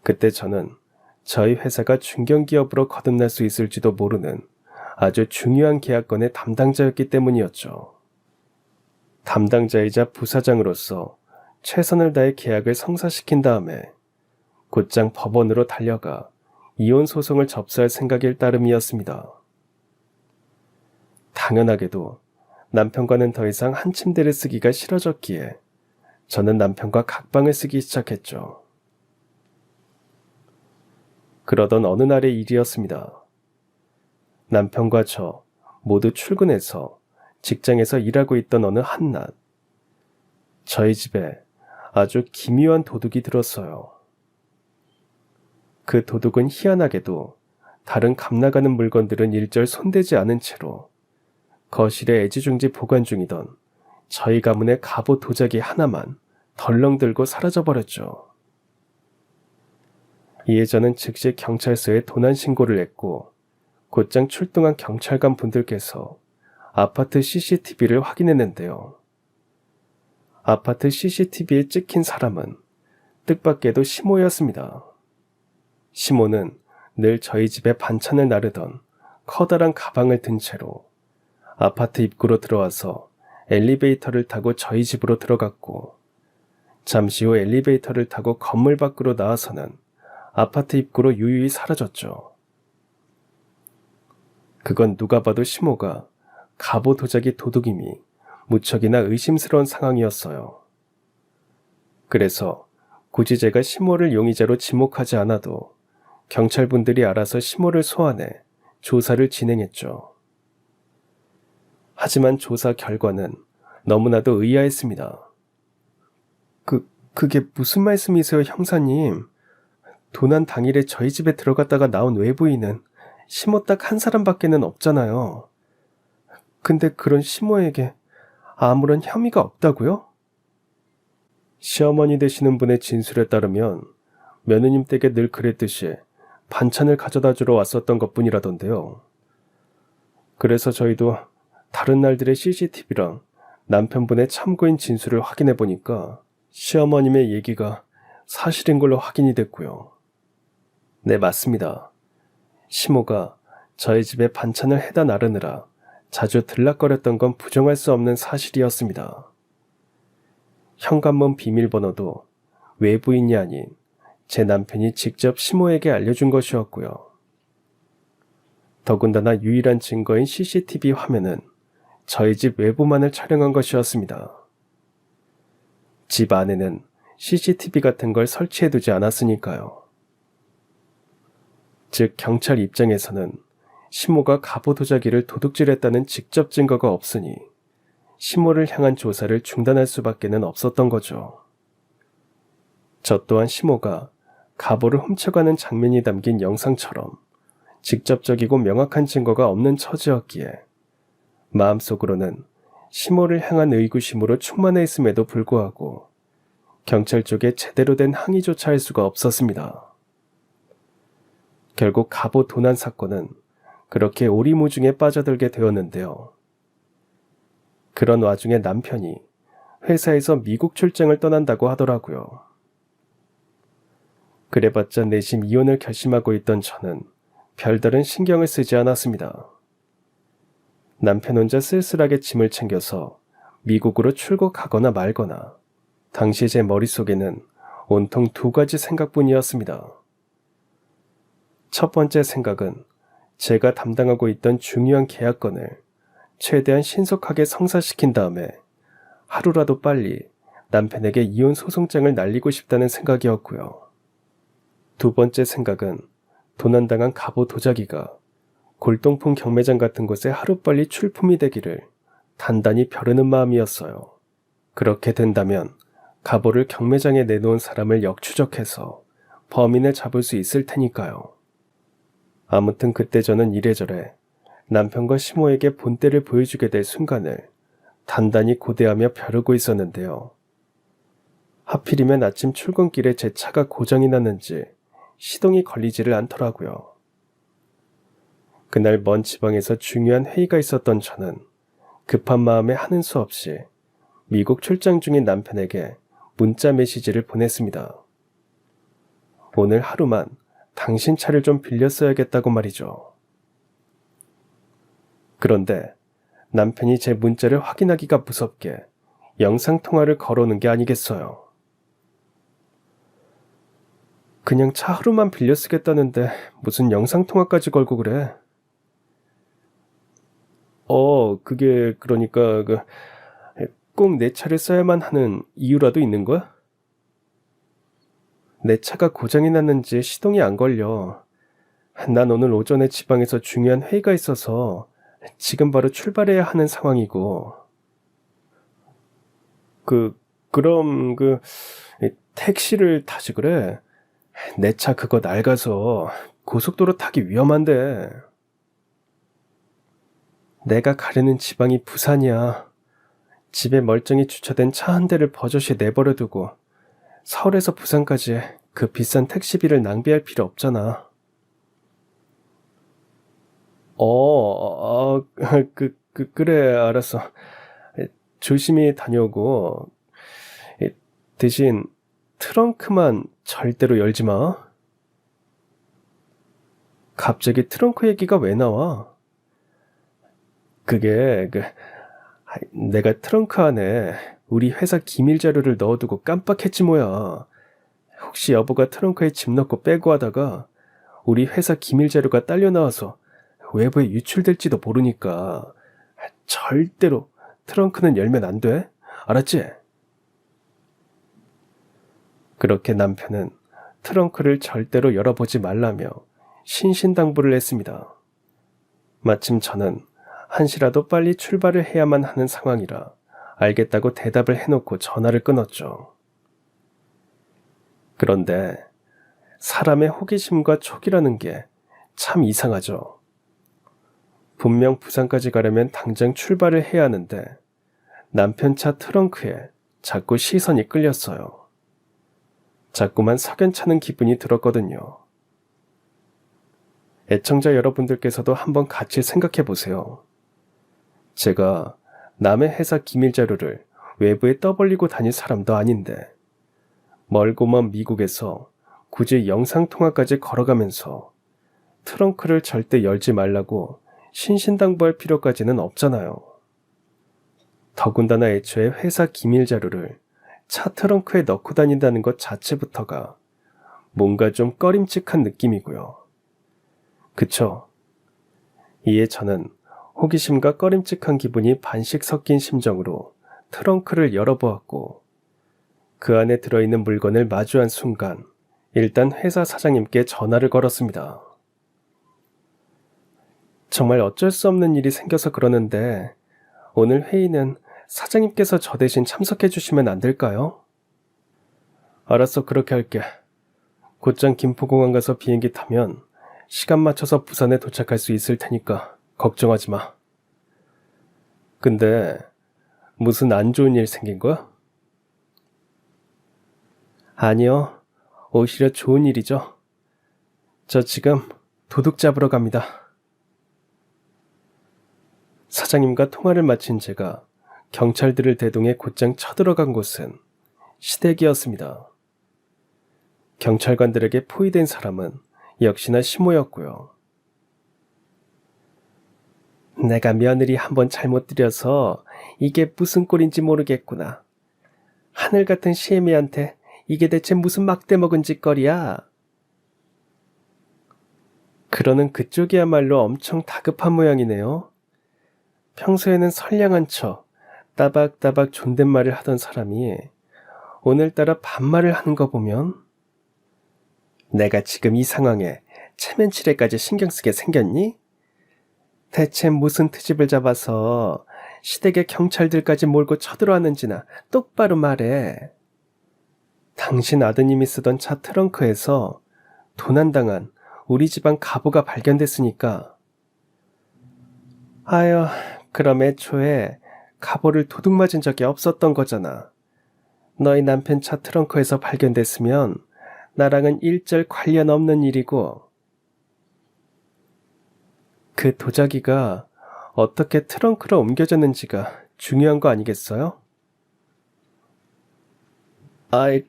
그때 저는 저희 회사가 중견기업으로 거듭날 수 있을지도 모르는 아주 중요한 계약건의 담당자였기 때문이었죠. 담당자이자 부사장으로서 최선을 다해 계약을 성사시킨 다음에 곧장 법원으로 달려가 이혼 소송을 접수할 생각일 따름이었습니다. 당연하게도 남편과는 더 이상 한 침대를 쓰기가 싫어졌기에 저는 남편과 각방을 쓰기 시작했죠. 그러던 어느 날의 일이었습니다. 남편과 저 모두 출근해서 직장에서 일하고 있던 어느 한낮, 저희 집에 아주 기묘한 도둑이 들었어요. 그 도둑은 희한하게도 다른 값나가는 물건들은 일절 손대지 않은 채로 거실에 애지중지 보관 중이던 저희 가문의 갑옷 도자기 하나만 덜렁 들고 사라져버렸죠. 이에 저는 즉시 경찰서에 도난 신고를 했고 곧장 출동한 경찰관 분들께서 아파트 CCTV를 확인했는데요. 아파트 CCTV에 찍힌 사람은 뜻밖에도 시모였습니다. 시모는 늘 저희 집에 반찬을 나르던 커다란 가방을 든 채로 아파트 입구로 들어와서 엘리베이터를 타고 저희 집으로 들어갔고 잠시 후 엘리베이터를 타고 건물 밖으로 나와서는 아파트 입구로 유유히 사라졌죠. 그건 누가 봐도 시모가 갑옷 도자기 도둑임이 무척이나 의심스러운 상황이었어요. 그래서 굳이 제가 시모를 용의자로 지목하지 않아도 경찰분들이 알아서 시모를 소환해 조사를 진행했죠. 하지만 조사 결과는 너무나도 의아했습니다. 그게 무슨 말씀이세요, 형사님? 도난 당일에 저희 집에 들어갔다가 나온 외부인은 시모 딱 한 사람밖에는 없잖아요. 근데 그런 시모에게 아무런 혐의가 없다고요? 시어머니 되시는 분의 진술에 따르면 며느님 댁에 늘 그랬듯이 반찬을 가져다 주러 왔었던 것뿐이라던데요. 그래서 저희도 다른 날들의 CCTV랑 남편분의 참고인 진술을 확인해 보니까 시어머님의 얘기가 사실인 걸로 확인이 됐고요. 네, 맞습니다. 시모가 저희 집에 반찬을 해다 나르느라 자주 들락거렸던 건 부정할 수 없는 사실이었습니다. 현관문 비밀번호도 외부인이 아닌 제 남편이 직접 시모에게 알려준 것이었고요. 더군다나 유일한 증거인 CCTV 화면은 저희 집 외부만을 촬영한 것이었습니다. 집 안에는 CCTV 같은 걸 설치해두지 않았으니까요. 즉 경찰 입장에서는 시모가 갑옷 도자기를 도둑질했다는 직접 증거가 없으니 시모를 향한 조사를 중단할 수밖에는 없었던 거죠. 저 또한 시모가 갑옷을 훔쳐가는 장면이 담긴 영상처럼 직접적이고 명확한 증거가 없는 처지였기에 마음속으로는 시모를 향한 의구심으로 충만해 있음에도 불구하고 경찰 쪽에 제대로 된 항의조차 할 수가 없었습니다. 결국 갑옷 도난 사건은 그렇게 오리무중에 빠져들게 되었는데요. 그런 와중에 남편이 회사에서 미국 출장을 떠난다고 하더라고요. 그래봤자 내심 이혼을 결심하고 있던 저는 별다른 신경을 쓰지 않았습니다. 남편 혼자 쓸쓸하게 짐을 챙겨서 미국으로 출국하거나 말거나 당시 제 머릿속에는 온통 두 가지 생각뿐이었습니다. 첫 번째 생각은 제가 담당하고 있던 중요한 계약건을 최대한 신속하게 성사시킨 다음에 하루라도 빨리 남편에게 이혼 소송장을 날리고 싶다는 생각이었고요. 두 번째 생각은 도난당한 갑옷 도자기가 골동품 경매장 같은 곳에 하루빨리 출품이 되기를 단단히 벼르는 마음이었어요. 그렇게 된다면 갑옷을 경매장에 내놓은 사람을 역추적해서 범인을 잡을 수 있을 테니까요. 아무튼 그때 저는 이래저래 남편과 시모에게 본때를 보여주게 될 순간을 단단히 고대하며 벼르고 있었는데요. 하필이면 아침 출근길에 제 차가 고장이 났는지 시동이 걸리지를 않더라고요. 그날 먼 지방에서 중요한 회의가 있었던 저는 급한 마음에 하는 수 없이 미국 출장 중인 남편에게 문자 메시지를 보냈습니다. 오늘 하루만 당신 차를 좀 빌렸어야겠다고 말이죠. 그런데 남편이 제 문자를 확인하기가 무섭게 영상통화를 걸어오는 게 아니겠어요. 그냥 차 하루만 빌려 쓰겠다는데 무슨 영상통화까지 걸고 그래? 그게 그러니까 꼭 내 차를 써야만 하는 이유라도 있는 거야? 내 차가 고장이 났는지 시동이 안 걸려. 난 오늘 오전에 지방에서 중요한 회의가 있어서 지금 바로 출발해야 하는 상황이고. 그럼 택시를 타지 그래? 내 차 그거 낡아서 고속도로 타기 위험한데. 내가 가려는 지방이 부산이야. 집에 멀쩡히 주차된 차 한 대를 버젓이 내버려두고 서울에서 부산까지 그 비싼 택시비를 낭비할 필요 없잖아. 그래, 알았어. 조심히 다녀오고, 대신 트렁크만 절대로 열지 마. 갑자기 트렁크 얘기가 왜 나와? 그게, 내가 트렁크 안에 우리 회사 기밀 자료를 넣어두고 깜빡했지 뭐야. 혹시 여보가 트렁크에 짐 넣고 빼고 하다가 우리 회사 기밀 자료가 딸려 나와서 외부에 유출될지도 모르니까 절대로 트렁크는 열면 안 돼. 알았지? 그렇게 남편은 트렁크를 절대로 열어보지 말라며 신신당부를 했습니다. 마침 저는 한시라도 빨리 출발을 해야만 하는 상황이라 알겠다고 대답을 해놓고 전화를 끊었죠. 그런데 사람의 호기심과 촉이라는 게 참 이상하죠. 분명 부산까지 가려면 당장 출발을 해야 하는데 남편 차 트렁크에 자꾸 시선이 끌렸어요. 자꾸만 석연찮은 기분이 들었거든요. 애청자 여러분들께서도 한번 같이 생각해 보세요. 제가 남의 회사 기밀 자료를 외부에 떠벌리고 다닐 사람도 아닌데 멀고 먼 미국에서 굳이 영상통화까지 걸어가면서 트렁크를 절대 열지 말라고 신신당부할 필요까지는 없잖아요. 더군다나 애초에 회사 기밀 자료를 차 트렁크에 넣고 다닌다는 것 자체부터가 뭔가 좀 꺼림칙한 느낌이고요. 그쵸? 이에 저는 호기심과 꺼림칙한 기분이 반씩 섞인 심정으로 트렁크를 열어보았고 그 안에 들어있는 물건을 마주한 순간 일단 회사 사장님께 전화를 걸었습니다. 정말 어쩔 수 없는 일이 생겨서 그러는데 오늘 회의는 사장님께서 저 대신 참석해 주시면 안 될까요? 알았어, 그렇게 할게. 곧장 김포공항 가서 비행기 타면 시간 맞춰서 부산에 도착할 수 있을 테니까 걱정하지 마. 근데 무슨 안 좋은 일 생긴 거야? 아니요, 오히려 좋은 일이죠. 저 지금 도둑 잡으러 갑니다. 사장님과 통화를 마친 제가 경찰들을 대동해 곧장 쳐들어간 곳은 시댁이었습니다. 경찰관들에게 포위된 사람은 역시나 시모였고요. 내가 며느리 한번 잘못 들여서 이게 무슨 꼴인지 모르겠구나. 하늘 같은 시애미한테 이게 대체 무슨 막대 먹은 짓거리야? 그러는 그쪽이야말로 엄청 다급한 모양이네요. 평소에는 선량한 척 따박따박 존댓말을 하던 사람이 오늘따라 반말을 하는 거 보면 내가 지금 이 상황에 체면치레까지 신경 쓰게 생겼니? 대체 무슨 트집을 잡아서 시댁에 경찰들까지 몰고 쳐들어왔는지나 똑바로 말해. 당신 아드님이 쓰던 차 트렁크에서 도난당한 우리 집안 갑오가 발견됐으니까. 아유, 그럼 애초에 갑오를 도둑 맞은 적이 없었던 거잖아. 너희 남편 차 트렁크에서 발견됐으면 나랑은 일절 관련 없는 일이고. 그 도자기가 어떻게 트렁크로 옮겨졌는지가 중요한 거 아니겠어요? 아이,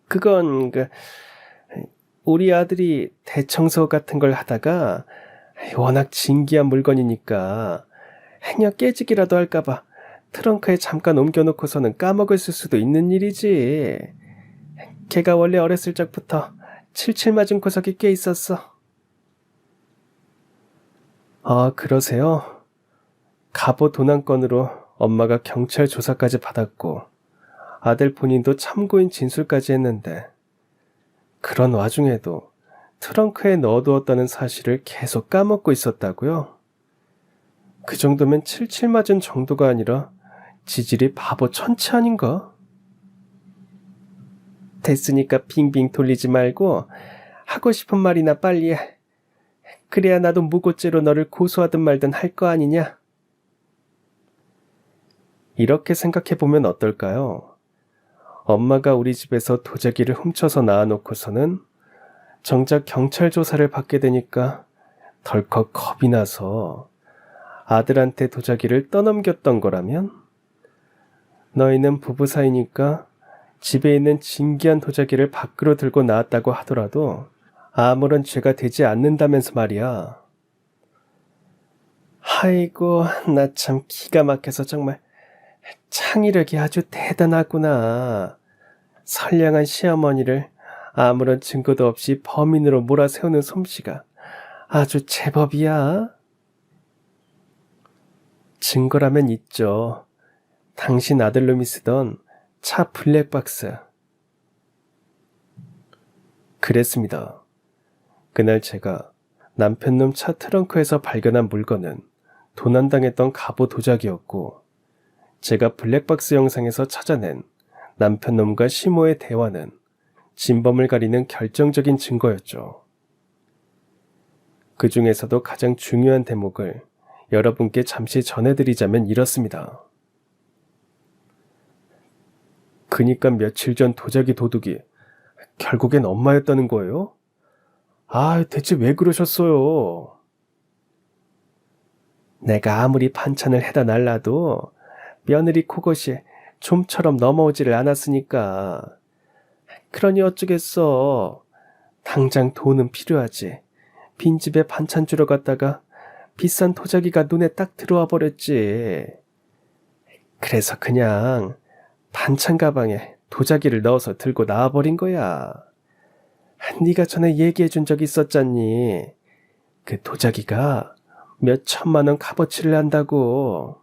그건, 우리 아들이 대청소 같은 걸 하다가 워낙 진기한 물건이니까 행여 깨지기라도 할까봐 트렁크에 잠깐 옮겨놓고서는 까먹었을 수도 있는 일이지. 걔가 원래 어렸을 적부터 칠칠 맞은 구석이 꽤 있었어. 아, 그러세요? 갑오 도난건으로 엄마가 경찰 조사까지 받았고 아들 본인도 참고인 진술까지 했는데 그런 와중에도 트렁크에 넣어두었다는 사실을 계속 까먹고 있었다고요? 그 정도면 칠칠 맞은 정도가 아니라 지질이 바보 천치 아닌가? 됐으니까 빙빙 돌리지 말고 하고 싶은 말이나 빨리 해. 그래야 나도 무고죄로 너를 고소하든 말든 할 거 아니냐? 이렇게 생각해보면 어떨까요? 엄마가 우리 집에서 도자기를 훔쳐서 낳아놓고서는 정작 경찰 조사를 받게 되니까 덜컥 겁이 나서 아들한테 도자기를 떠넘겼던 거라면? 너희는 부부 사이니까 집에 있는 진기한 도자기를 밖으로 들고 나왔다고 하더라도 아무런 죄가 되지 않는다면서 말이야. 아이고, 나 참 기가 막혀서 정말 창의력이 아주 대단하구나. 선량한 시어머니를 아무런 증거도 없이 범인으로 몰아세우는 솜씨가 아주 제법이야. 증거라면 있죠. 당신 아들놈이 쓰던 차 블랙박스. 그랬습니다. 그날 제가 남편놈 차 트렁크에서 발견한 물건은 도난당했던 갑오 도자기였고 제가 블랙박스 영상에서 찾아낸 남편놈과 시모의 대화는 진범을 가리는 결정적인 증거였죠. 그 중에서도 가장 중요한 대목을 여러분께 잠시 전해드리자면 이렇습니다. 그니까 며칠 전 도자기 도둑이 결국엔 엄마였다는 거예요? 아, 대체 왜 그러셨어요? 내가 아무리 반찬을 해다 날라도 며느리 코것이 좀처럼 넘어오지를 않았으니까. 그러니 어쩌겠어. 당장 돈은 필요하지. 빈집에 반찬 주러 갔다가 비싼 도자기가 눈에 딱 들어와 버렸지. 그래서 그냥 반찬 가방에 도자기를 넣어서 들고 나와버린 거야. 네가 전에 얘기해 준 적 있었잖니. 그 도자기가 몇 천만 원 값어치를 한다고.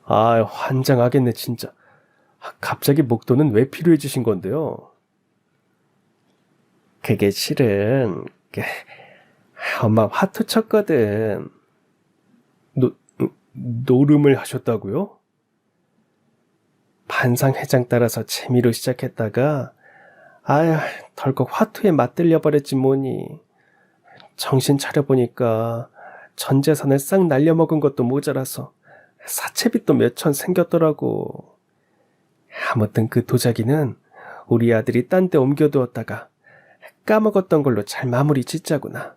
아, 환장하겠네 진짜. 갑자기 목돈은 왜 필요해지신 건데요? 그게 실은 엄마 화투 쳤거든. 노름을 하셨다고요? 반상회장 따라서 재미로 시작했다가 아휴, 덜컥 화투에 맞들려 버렸지 뭐니. 정신 차려보니까 전 재산을 싹 날려먹은 것도 모자라서 사채빚도 몇 천 생겼더라고. 아무튼 그 도자기는 우리 아들이 딴 데 옮겨두었다가 까먹었던 걸로 잘 마무리 짓자구나.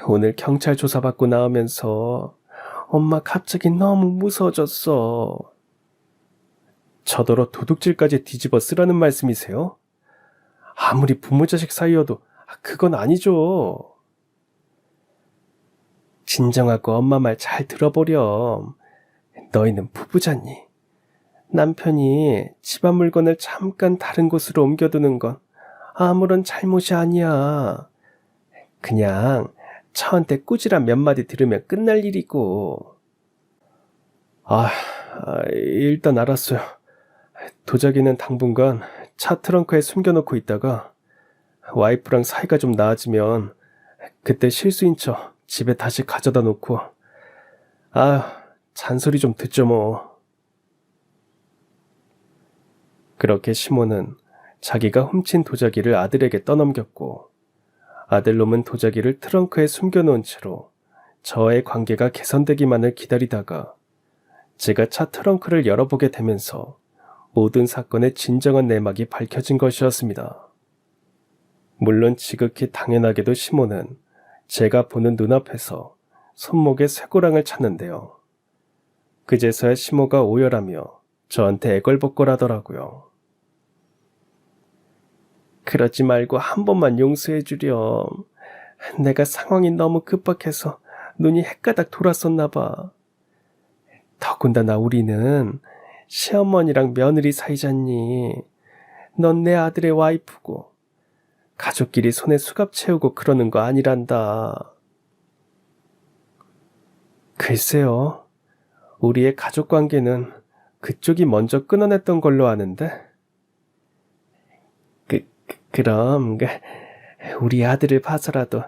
오늘 경찰 조사받고 나오면서 엄마 갑자기 너무 무서워졌어. 저더러 도둑질까지 뒤집어 쓰라는 말씀이세요? 아무리 부모 자식 사이여도 그건 아니죠. 진정하고 엄마 말 잘 들어보렴. 너희는 부부잖니. 남편이 집안 물건을 잠깐 다른 곳으로 옮겨두는 건 아무런 잘못이 아니야. 그냥 저한테 꾸지람 몇 마디 들으면 끝날 일이고. 일단 알았어요. 도자기는 당분간 차 트렁크에 숨겨놓고 있다가 와이프랑 사이가 좀 나아지면 그때 실수인 척 집에 다시 가져다 놓고 잔소리 좀 듣죠 뭐. 그렇게 시몬은 자기가 훔친 도자기를 아들에게 떠넘겼고 아들놈은 도자기를 트렁크에 숨겨놓은 채로 저와의 관계가 개선되기만을 기다리다가 제가 차 트렁크를 열어보게 되면서 모든 사건의 진정한 내막이 밝혀진 것이었습니다. 물론 지극히 당연하게도 시몬은 제가 보는 눈앞에서 손목에 쇠고랑을 찼는데요. 그제서야 시모가 오열하며 저한테 애걸복걸하더라고요. 그러지 말고 한 번만 용서해 주렴. 내가 상황이 너무 급박해서 눈이 헷가닥 돌았었나 봐. 더군다나 우리는 시어머니랑 며느리 사이잖니. 넌 내 아들의 와이프고 가족끼리 손에 수갑 채우고 그러는 거 아니란다. 글쎄요. 우리의 가족관계는 그쪽이 먼저 끊어냈던 걸로 아는데. 그럼 우리 아들을 봐서라도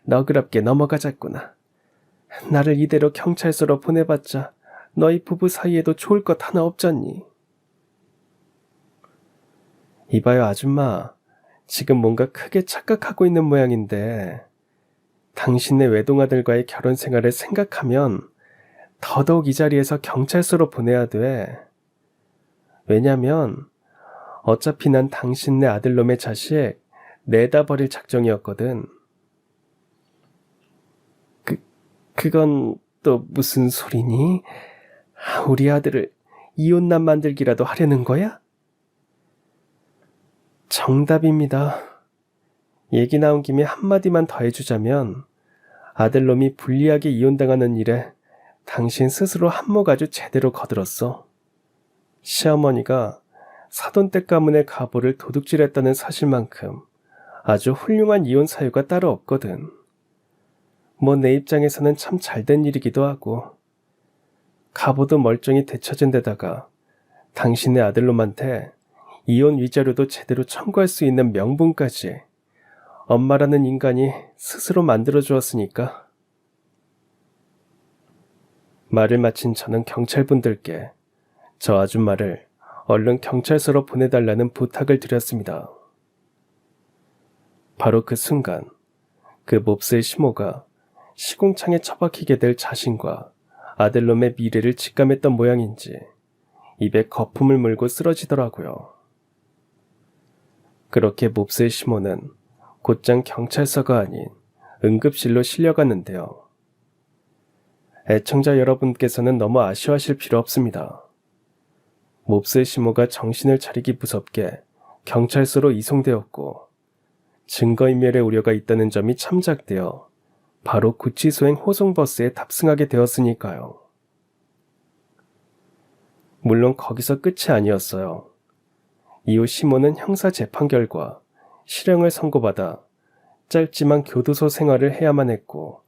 너그럽게 넘어가자꾸나. 나를 이대로 경찰서로 보내봤자 너희 부부 사이에도 좋을 것 하나 없잖니. 이봐요 아줌마, 지금 뭔가 크게 착각하고 있는 모양인데 당신네 외동아들과의 결혼 생활을 생각하면 더더욱 이 자리에서 경찰서로 보내야 돼. 왜냐면 어차피 난 당신네 아들놈의 자식 내다 버릴 작정이었거든. 그건 또 무슨 소리니? 우리 아들을 이혼남 만들기라도 하려는 거야? 정답입니다. 얘기 나온 김에 한마디만 더 해주자면 아들놈이 불리하게 이혼당하는 일에 당신 스스로 한몫 아주 제대로 거들었어. 시어머니가 사돈댁 가문의 가보를 도둑질했다는 사실만큼 아주 훌륭한 이혼 사유가 따로 없거든. 뭐 내 입장에서는 참 잘된 일이기도 하고 가보도 멀쩡히 되쳐진 데다가 당신의 아들놈한테 이혼 위자료도 제대로 청구할 수 있는 명분까지 엄마라는 인간이 스스로 만들어주었으니까. 말을 마친 저는 경찰분들께 저 아줌마를 얼른 경찰서로 보내달라는 부탁을 드렸습니다. 바로 그 순간 그 몹쓸 시모가 시궁창에 처박히게 될 자신과 아들놈의 미래를 직감했던 모양인지 입에 거품을 물고 쓰러지더라고요. 그렇게 몹쓸 시모는 곧장 경찰서가 아닌 응급실로 실려갔는데요. 애청자 여러분께서는 너무 아쉬워하실 필요 없습니다. 몹쓸 시모가 정신을 차리기 무섭게 경찰서로 이송되었고 증거인멸의 우려가 있다는 점이 참작되어 바로 구치소행 호송버스에 탑승하게 되었으니까요. 물론 거기서 끝이 아니었어요. 이후 시모는 형사 재판 결과 실형을 선고받아 짧지만 교도소 생활을 해야만 했고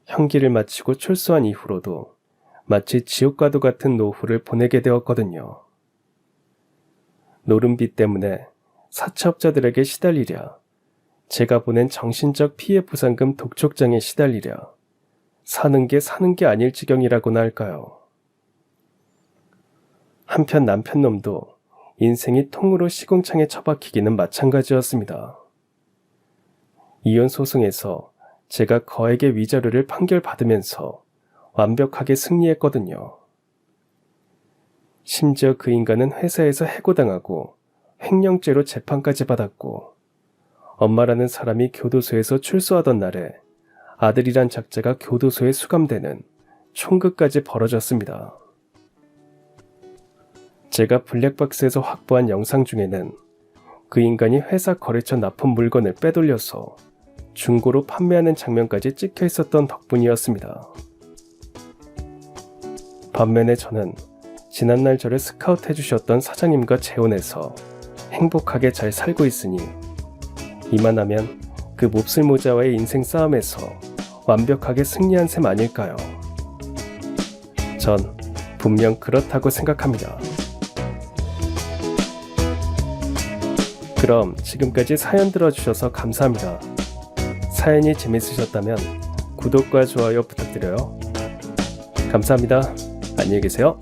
형기를 마치고 출소한 이후로도 마치 지옥과도 같은 노후를 보내게 되었거든요. 노름비 때문에 사채업자들에게 시달리랴, 제가 보낸 정신적 피해 보상금 독촉장에 시달리랴, 사는 게 아닐 지경이라고나 할까요. 한편 남편놈도 인생이 통으로 시궁창에 처박히기는 마찬가지였습니다. 이혼 소송에서 제가 거액의 위자료를 판결받으면서 완벽하게 승리했거든요. 심지어 그 인간은 회사에서 해고당하고 횡령죄로 재판까지 받았고 엄마라는 사람이 교도소에서 출소하던 날에 아들이란 작자가 교도소에 수감되는 총극까지 벌어졌습니다. 제가 블랙박스에서 확보한 영상 중에는 그 인간이 회사 거래처 납품 물건을 빼돌려서 중고로 판매하는 장면까지 찍혀 있었던 덕분이었습니다. 반면에 저는 지난날 저를 스카우트 해주셨던 사장님과 재혼해서 행복하게 잘 살고 있으니 이만하면 그 몹쓸 모자와의 인생 싸움에서 완벽하게 승리한 셈 아닐까요? 전 분명 그렇다고 생각합니다. 그럼 지금까지 사연 들어주셔서 감사합니다. 사연이 재밌으셨다면 구독과 좋아요 부탁드려요. 감사합니다. 안녕히 계세요.